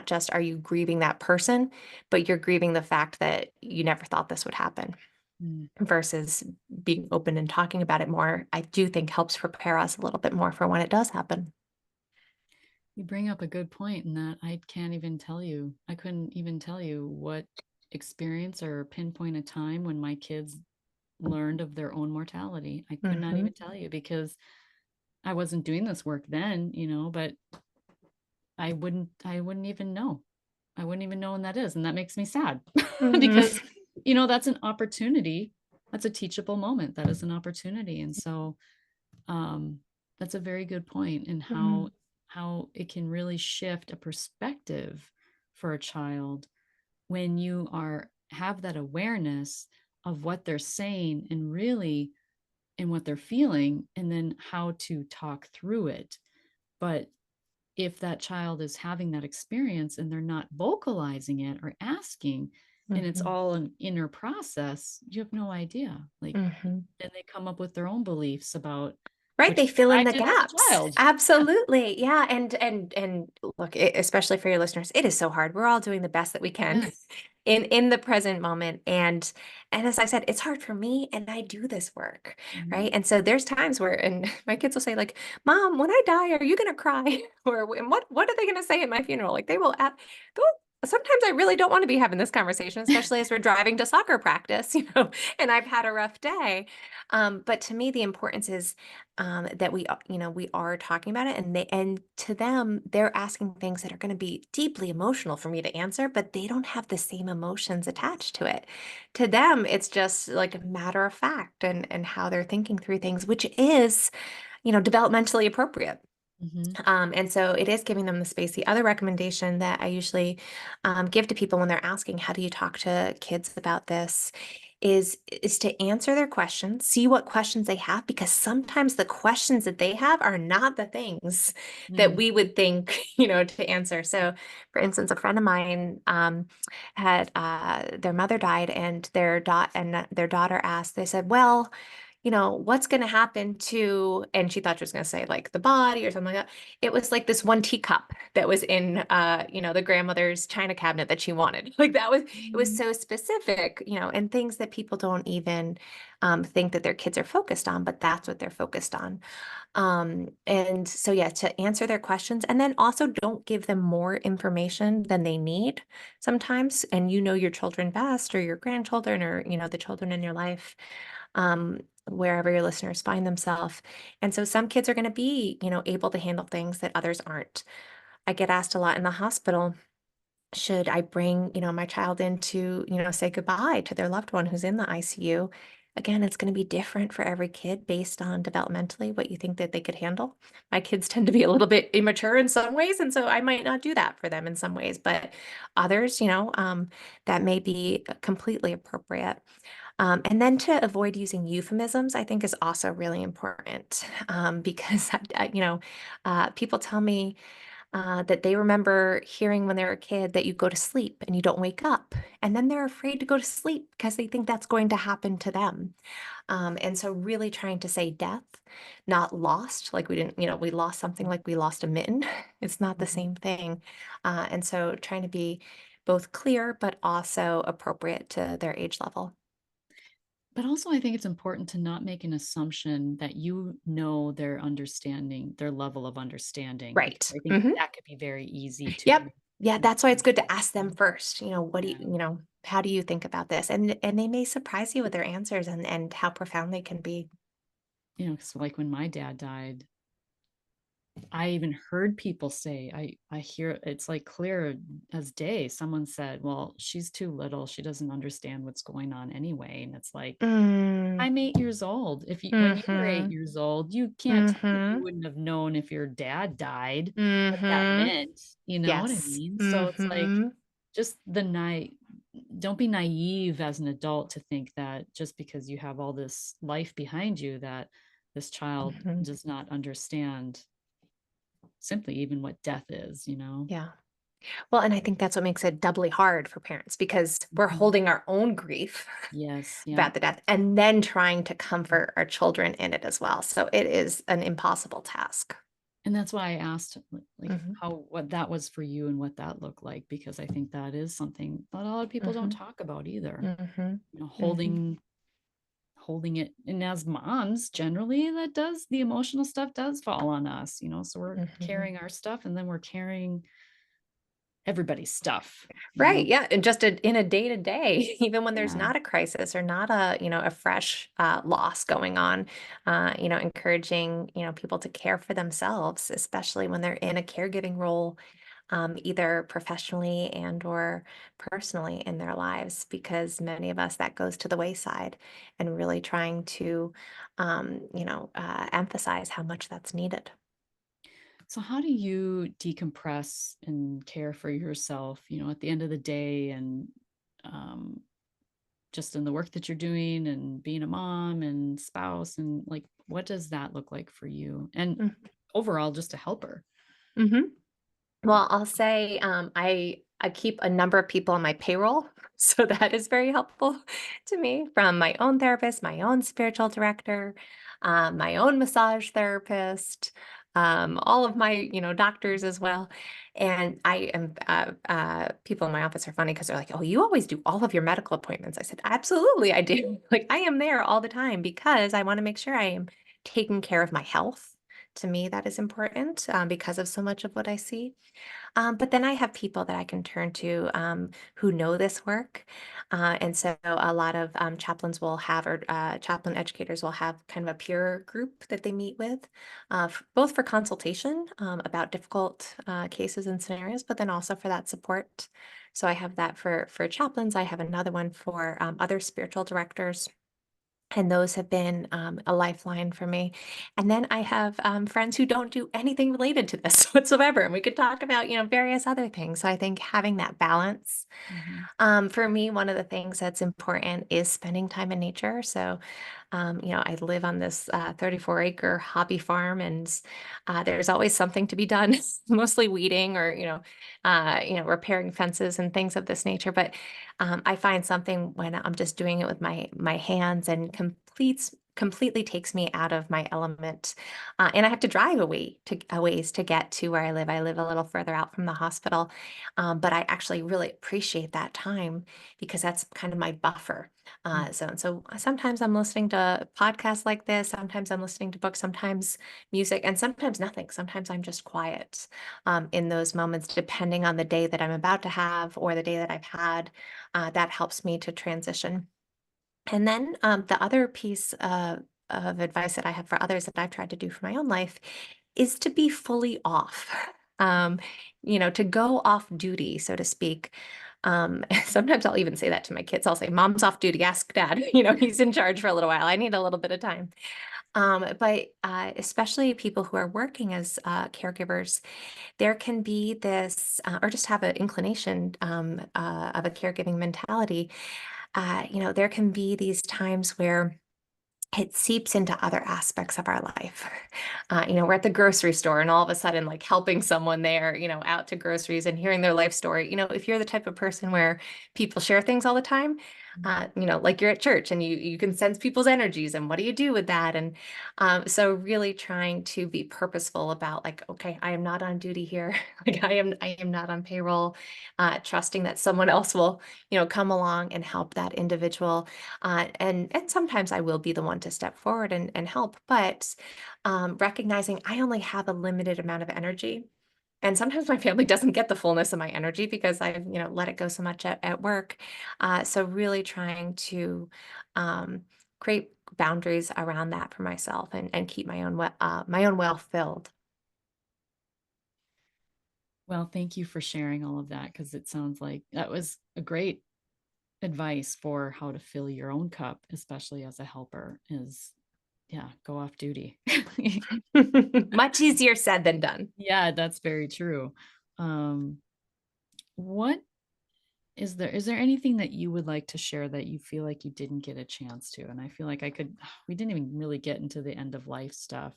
Speaker 2: just are you grieving that person, but you're grieving the fact that you never thought this would happen,
Speaker 1: Mm.
Speaker 2: versus being open and talking about it more. I do think helps prepare us a little bit more for when it does happen.
Speaker 1: You bring up a good point in that I can't even tell you. I couldn't even tell you what experience or pinpoint a time when my kids learned of their own mortality. I could not
Speaker 2: Hmm.
Speaker 1: even tell you because I wasn't doing this work then, but I wouldn't even know. I wouldn't even know when that is. And that makes me sad
Speaker 2: Hmm.
Speaker 1: because, that's an opportunity. That's a teachable moment. That is an opportunity. And so um, that's a very good point in
Speaker 2: Hmm.
Speaker 1: how it can really shift a perspective for a child when you are have that awareness of what they're saying and really and what they're feeling and then how to talk through it. But if that child is having that experience and they're not vocalizing it or asking, and it's
Speaker 2: Hmm.
Speaker 1: all an inner process, you have no idea. Like,
Speaker 2: Hmm.
Speaker 1: then they come up with their own beliefs about
Speaker 2: Right,
Speaker 1: which
Speaker 2: they fill in
Speaker 1: I
Speaker 2: the
Speaker 1: did as a
Speaker 2: gaps.
Speaker 1: child. Yeah.
Speaker 2: Absolutely. Yeah, and look, especially for your listeners, it is so hard. We're all doing the best that we can
Speaker 1: Yes.
Speaker 2: in the present moment. And as I said, it's hard for me, and I do this work,
Speaker 1: Mhm.
Speaker 2: right? And so there's times where, and my kids will say like, "Mom, when I die, are you gonna cry?" Or "And what are they gonna say at my funeral?" Like they will ask, sometimes I really don't want to be having this conversation, especially as we're driving to soccer practice, and I've had a rough day. But to me, the importance is, that we are talking about it, and to them, they're asking things that are going to be deeply emotional for me to answer, but they don't have the same emotions attached to it. To them, it's just like a matter of fact, and how they're thinking through things, which is, developmentally appropriate.
Speaker 1: Mhm.
Speaker 2: And so it is giving them the space. The other recommendation that I usually, give to people when they're asking, how do you talk to kids about this, is to answer their questions, see what questions they have, because sometimes the questions that they have are not the things that
Speaker 1: Yeah.
Speaker 2: we would think, to answer. So, for instance, a friend of mine, had, their mother died, and their daughter asked. They said, "Well, what's going to happen to," and she thought she was going to say like the body or something like that. It was like this one teacup that was in, the grandmother's china cabinet that she wanted. Like it was
Speaker 1: Mhm.
Speaker 2: so specific, and things that people don't even, think that their kids are focused on, but that's what they're focused on. And so, yeah, to answer their questions, and then also don't give them more information than they need sometimes. And your children best, or your grandchildren, or, the children in your life, wherever your listeners find themselves. And so some kids are going to be, able to handle things that others aren't. I get asked a lot in the hospital, should I bring, my child in to, say goodbye to their loved one who's in the ICU? Again, it's going to be different for every kid based on developmentally what you think that they could handle. My kids tend to be a little bit immature in some ways, and so I might not do that for them in some ways, but others, that may be completely appropriate. And then to avoid using euphemisms, I think is also really important because, people tell me that they remember hearing when they were a kid that you go to sleep and you don't wake up. And then they're afraid to go to sleep because they think that's going to happen to them. And so, really trying to say death, not lost, like we didn't, we lost something like we lost a mitten. It's not the
Speaker 1: Mhm.
Speaker 2: same thing. And so, trying to be both clear, but also appropriate to their age level.
Speaker 1: But also, I think it's important to not make an assumption that you know their understanding, their level of understanding, because
Speaker 2: Right.
Speaker 1: I think
Speaker 2: Hmm.
Speaker 1: that could be very easy
Speaker 2: Yep.
Speaker 1: to
Speaker 2: Yeah, that's why it's good to ask them
Speaker 1: misconstrue.
Speaker 2: first. What do
Speaker 1: Yeah.
Speaker 2: how do you think about this? And they may surprise you with their answers and how profound they can be.
Speaker 1: Because like when my dad died, I even heard people say, I hear it's like clear as day. Someone said, "Well, she's too little. She doesn't understand what's going on anyway." And it's like,
Speaker 2: Mm,
Speaker 1: I'm 8 years old. If you when you were 8
Speaker 2: mhm,
Speaker 1: years old, you can't tell me you
Speaker 2: mhm,
Speaker 1: wouldn't have known if your dad died, what that
Speaker 2: mhm.
Speaker 1: meant, you know what I
Speaker 2: Yes.
Speaker 1: mean? So it's like,
Speaker 2: Mhm,
Speaker 1: just the night don't be naive as an adult to think that just because you have all this life behind you that this child
Speaker 2: mhm.
Speaker 1: does not understand simply even what death is, you know?
Speaker 2: Yeah. Well, and I think that's what makes it doubly hard for parents because we're
Speaker 1: Mhm.
Speaker 2: holding our own grief
Speaker 1: Yes, yeah.
Speaker 2: about the death and then trying to comfort our children in it as well. So it is an impossible task.
Speaker 1: And that's why I asked, like,
Speaker 2: Mhm,
Speaker 1: how what that was for you and what that looked like, because I think that is something that a lot of people don't
Speaker 2: mhm,
Speaker 1: talk about either.
Speaker 2: mhm, mhm,
Speaker 1: Holding it, and as moms, generally, the emotional stuff does fall on us, so we're
Speaker 2: mhm.
Speaker 1: carrying our stuff, and then we're carrying everybody's stuff, you
Speaker 2: Right,
Speaker 1: know?
Speaker 2: yeah, and just in a day to day, even when there's
Speaker 1: Yeah.
Speaker 2: not a crisis or not a fresh loss going on, encouraging people to care for themselves, especially when they're in a caregiving role, either professionally and or personally in their lives, because many of us that goes to the wayside, and really trying to, emphasize how much that's needed.
Speaker 1: So how do you decompress and care for yourself, at the end of the day, and um, just in the work that you're doing and being a mom and spouse, and like, what does that look like for you? And overall, just a helper.
Speaker 2: Mm-hmm. Well, I'll say, I keep a number of people on my payroll, so that is very helpful to me, from my own therapist, my own spiritual director, my own massage therapist, all of my, doctors as well. And I am, people in my office are funny because they're like, "Oh, you always do all of your medical appointments." I said, "Absolutely, I do. Like, I am there all the time because I want to make sure I am taking care of my health. To me, that is important because of so much of what I see. But then I have people that I can turn to who know this work. And so a lot of chaplains will have, or chaplain educators will have kind of a peer group that they meet with, both for consultation about difficult cases and scenarios, but then also for that support. So I have that for chaplains. I have another one for other spiritual directors, and those have been a lifeline for me. And then I have friends who don't do anything related to this whatsoever. And we could talk about, various other things. So I think having that balance,
Speaker 1: Mhm.
Speaker 2: for me, one of the things that's important is spending time in nature. So, I live on this 34-acre hobby farm, and there's always something to be done, mostly weeding or, repairing fences and things of this nature. But I find something when I'm just doing it with my hands and completely takes me out of my element. And I have to drive a ways to get to where I live. I live a little further out from the hospital, but I actually really appreciate that time because that's kind of my buffer
Speaker 1: Mm.
Speaker 2: zone. So sometimes I'm listening to podcasts like this, sometimes I'm listening to books, sometimes music, and sometimes nothing. Sometimes I'm just quiet in those moments, depending on the day that I'm about to have or the day that I've had. That helps me to transition. And then the other piece of advice that I have for others that I've tried to do for my own life is to be fully off, to go off duty, so to speak. Sometimes I'll even say that to my kids. I'll say, "Mom's off duty, ask dad." He's in charge for a little while. I need a little bit of time. But especially people who are working as caregivers, there can be this, or just have an inclination of a caregiving mentality. There can be these times where it seeps into other aspects of our life. We're at the grocery store and all of a sudden, like helping someone there, out to groceries and hearing their life story. If you're the type of person where people share things all the time, like you're at church and you can sense people's energies and what do you do with that? And so really trying to be purposeful about like, okay, I am not on duty here. Like I am not on payroll, trusting that someone else will, come along and help that individual. And sometimes I will be the one to step forward and help, but recognizing I only have a limited amount of energy. And sometimes my family doesn't get the fullness of my energy because I've, let it go so much at work. So really trying to create boundaries around that for myself and keep my own well filled.
Speaker 1: Well, thank you for sharing all of that because it sounds like that was a great advice for how to fill your own cup, especially as a helper, is yeah, go off duty.
Speaker 2: Much easier said than done.
Speaker 1: Yeah, that's very true. Um, what is there anything that you would like to share that you feel like you didn't get a chance to? And I feel like we didn't even really get into the end of life stuff.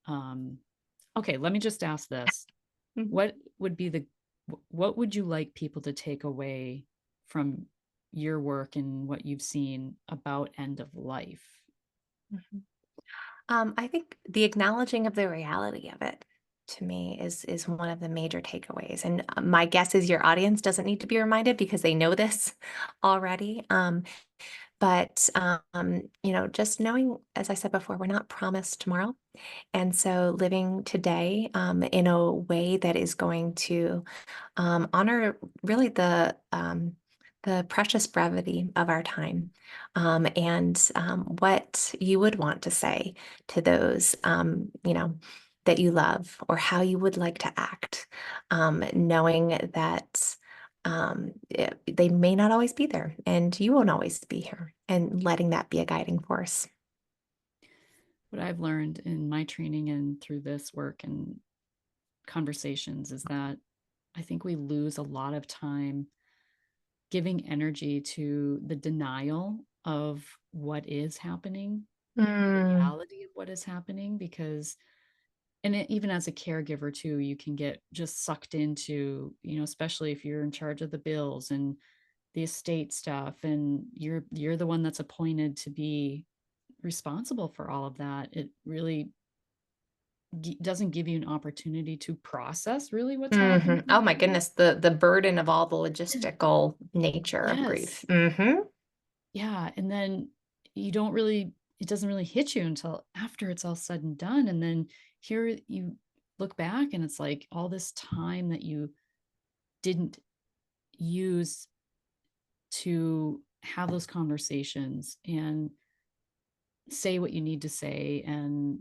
Speaker 1: Um, okay, let me just ask this.
Speaker 2: Mhm.
Speaker 1: What would be what would you like people to take away from your work and what you've seen about end of life?
Speaker 2: Mhm. I think the acknowledging of the reality of it to me is one of the major takeaways. And my guess is your audience doesn't need to be reminded because they know this already. But just knowing, as I said before, we're not promised tomorrow. And so living today in a way that is going to honor really the precious brevity of our time, and what you would want to say to those, that you love, or how you would like to act, knowing that they may not always be there and you won't always be here, and letting that be a guiding force.
Speaker 1: What I've learned in my training and through this work and conversations is that I think we lose a lot of time giving energy to the denial of what is happening, the
Speaker 2: Mm,
Speaker 1: reality of what is happening, because even as a caregiver too, you can get just sucked into, especially if you're in charge of the bills and the estate stuff and you're the one that's appointed to be responsible for all of that. It really doesn't give you an opportunity to process really what's happening
Speaker 2: Oh my
Speaker 1: around you.
Speaker 2: goodness, the burden of all the logistical nature of grief.
Speaker 1: Yes. Yeah, and then you don't really it doesn't really hit you until after it's all said and done, and then here you look back and it's like all this time that you didn't use to have those conversations and say what you need to say and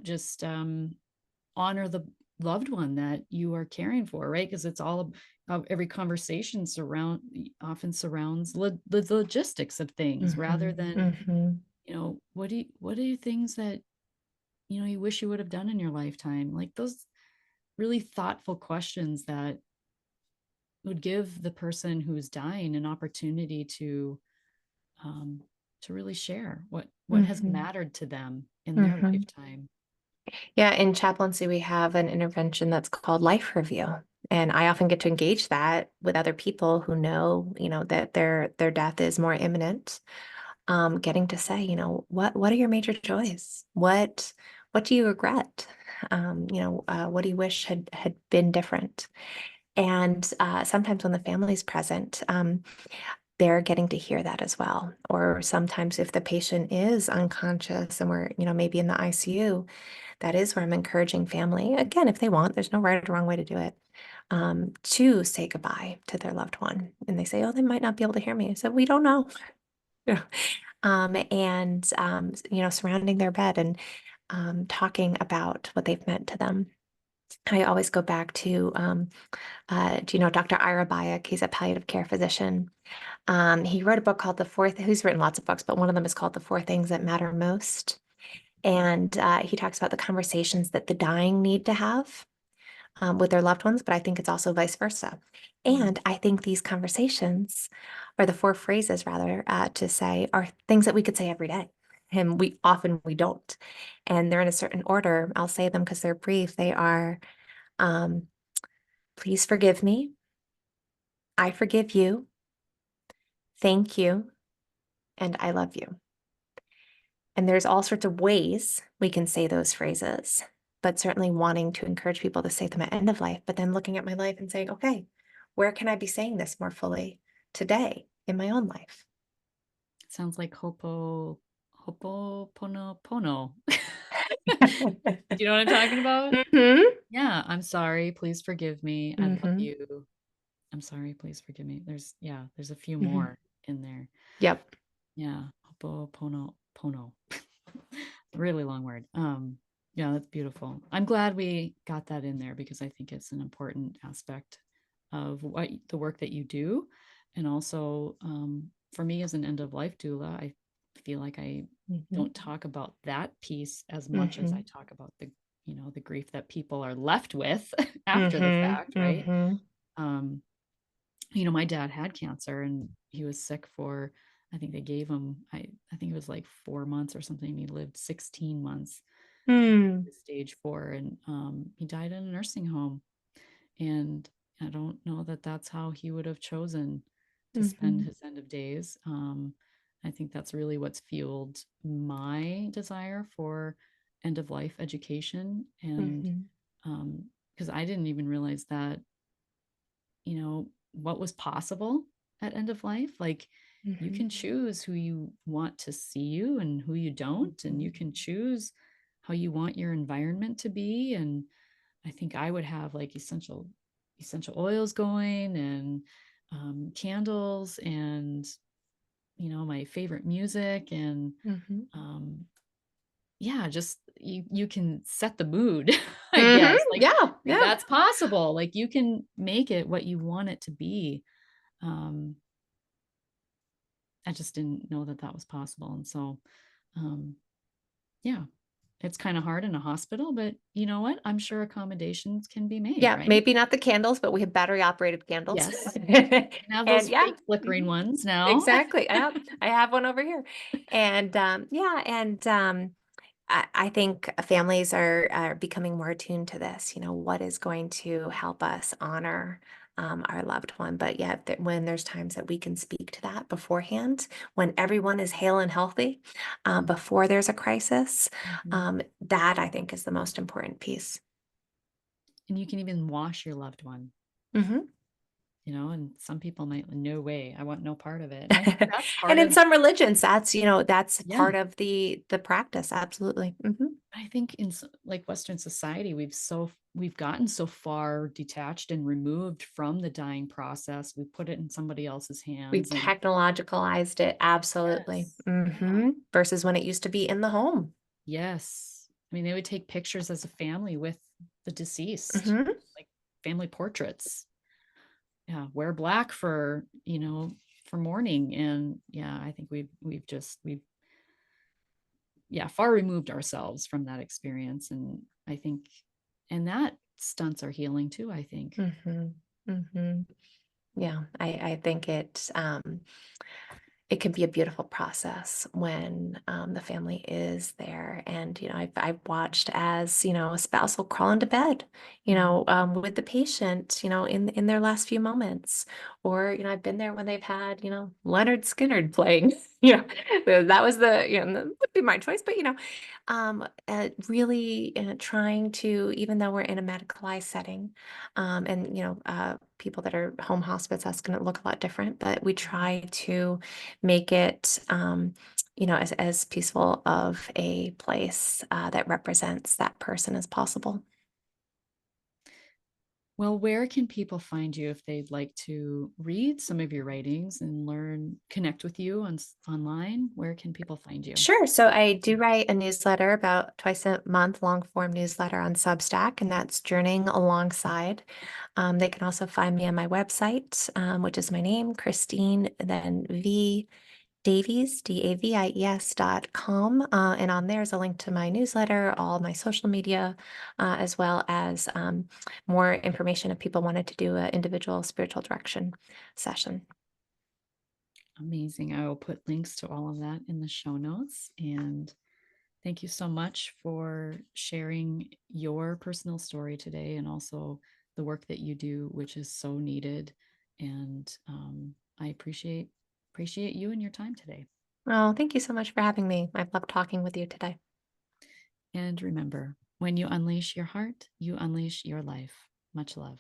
Speaker 1: just honor the loved one that you are caring for, right? Because it's all every conversation often surrounds the logistics of things rather
Speaker 2: Mhm,
Speaker 1: than
Speaker 2: mhm,
Speaker 1: what are you things that you wish you would have done in your lifetime, like those really thoughtful questions that would give the person who's dying an opportunity um, to really share what has
Speaker 2: mhm,
Speaker 1: mattered to them in their
Speaker 2: mhm.
Speaker 1: lifetime.
Speaker 2: Yeah, in chaplaincy, we have an intervention that's called life review. And I often get to engage that with other people who know, that their death is more imminent. Getting to say, what are your major joys? What do you regret? What do you wish had been different? And sometimes when the family's present, they're getting to hear that as well. Or sometimes if the patient is unconscious and we're, maybe in the ICU, that is where I'm encouraging family, again, if they want, there's no right or wrong way to do it, to say goodbye to their loved one. And they say, oh, they might not be able to hear me. I said, we don't know. Yeah. And surrounding their bed and talking about what they've meant to them. I always go back to, do you know Dr. Ira Byock? He's a palliative care physician. He wrote a book called he's written lots of books, but one of them is called The Four Things That Matter Most. And he talks about the conversations that the dying need to have with their loved ones, but I think it's also vice versa.
Speaker 1: Mm.
Speaker 2: And I think these conversations, or the four phrases rather, to say, are things that we could say every day. And we don't. And they're in a certain order. I'll say them because they're brief. They are, um, please forgive me. I forgive you. Thank you. And I love you. And there's all sorts of ways we can say those phrases, but certainly wanting to encourage people to say them at end of life, but then looking at my life and saying, okay, where can I be saying this more fully today in my own life?
Speaker 1: Sounds like hopoponopono. Do you know what I'm talking about?
Speaker 2: Mm-hmm.
Speaker 1: Yeah, I'm sorry, please forgive me. I love
Speaker 2: Mm-hmm.
Speaker 1: you. I'm sorry, please forgive me. There's a few
Speaker 2: Mm-hmm.
Speaker 1: more in there.
Speaker 2: Yep.
Speaker 1: Yeah, hopoponopono. Really long word. Yeah, that's beautiful. I'm glad we got that in there because I think it's an important aspect of the work that you do. And also, for me as an end of life doula, I feel like I
Speaker 2: Mm-hmm.
Speaker 1: don't talk about that piece as much as
Speaker 2: Mm-hmm.
Speaker 1: I talk about the grief that people are left with after the fact,
Speaker 2: Mm-hmm.
Speaker 1: right?
Speaker 2: Mm-hmm.
Speaker 1: Um, my dad had cancer and he was sick for, I think they gave him, I think it was like 4 months or something. He lived 16 months,
Speaker 2: Mm-hmm.
Speaker 1: stage 4, and he died in a nursing home. And I don't know that that's how he would have chosen to spend
Speaker 2: Mm-hmm.
Speaker 1: his end of days. I think that's really what's fueled my desire for end of life education. And
Speaker 2: Mm-hmm.
Speaker 1: because I didn't even realize that, what was possible at end of life. Like, you
Speaker 2: Mm-hmm.
Speaker 1: can choose who you want to see you and who you don't, and you can choose how you want your environment to be. And I think I would have like essential oils going, and candles, and my favorite music, and
Speaker 2: Mm-hmm.
Speaker 1: um, yeah, just you can set the mood, I guess.
Speaker 2: Mm-hmm.
Speaker 1: Like,
Speaker 2: Yeah. Yeah.
Speaker 1: that's possible. Like, you can make it what you want it to be. Um, I just didn't know that that was possible. And so, um, yeah, it's kind of hard in a hospital, but you know what? I'm sure accommodations can be made,
Speaker 2: Yeah,
Speaker 1: right?
Speaker 2: maybe not the candles, but we have battery operated candles.
Speaker 1: Yes. You have
Speaker 2: And
Speaker 1: those
Speaker 2: yeah,
Speaker 1: fake flickering
Speaker 2: mhm,
Speaker 1: ones now.
Speaker 2: exactly. I have one over here. And yeah, and I think families are becoming more attuned to this. You know, what is going to help us honor our loved one? But yet, when there's times that we can speak to that beforehand, when everyone is hale and healthy, before there's a crisis,
Speaker 1: Mhm.
Speaker 2: that I think is the most important piece.
Speaker 1: And you can even wash your loved one,
Speaker 2: Mhm.
Speaker 1: and some people might, no way, I want no part of it. And I think that's
Speaker 2: And
Speaker 1: part
Speaker 2: in
Speaker 1: of,
Speaker 2: some religions, that's
Speaker 1: yeah.
Speaker 2: part of the practice. Absolutely.
Speaker 1: I think in like Western society, we've gotten so far detached and removed from the dying process. We put it in somebody else's
Speaker 2: We've
Speaker 1: hands, and
Speaker 2: technologicalized it. Absolutely.
Speaker 1: yes, yeah,
Speaker 2: Versus when it used to be in the home.
Speaker 1: yes. I mean, they would take pictures as a family with the deceased,
Speaker 2: Hmm.
Speaker 1: like family portraits. Yeah, wear black for mourning. And yeah, I think we've yeah, far removed ourselves from that experience. And I think, and that stunts our healing too, I think.
Speaker 2: Hmm. Hmm. Yeah, I think it can be a beautiful process when the family is there. And, I've watched as, a spouse will crawl into bed,
Speaker 1: Mhm.
Speaker 2: with the patient, in their last few moments. Or, I've been there when they've had, Leonard Skinner playing, that was that would be my choice. But, really trying to, even though we're in a medicalized setting, and, people that are home hospice, that's going to look a lot different, but we try to make it, as peaceful of a place that represents that person as possible.
Speaker 1: Well, where can people find you if they'd like to read some of your writings and connect with you online? Where can people find you?
Speaker 2: Sure. So I do write a newsletter about twice a month, long form newsletter on Substack, and that's Journeying Alongside. They can also find me on my website, which is my name, Christine, then V Davies, Davies.com. And on there's a link to my newsletter, all my social media, as well as more information if people wanted to do an individual spiritual direction session.
Speaker 1: Amazing. I will put links to all of that in the show notes. And thank you so much for sharing your personal story today and also the work that you do, which is so needed. And I appreciate you and your time today.
Speaker 2: Oh, thank you so much for having me. I've loved talking with you today.
Speaker 1: And remember, when you unleash your heart, you unleash your life. Much love.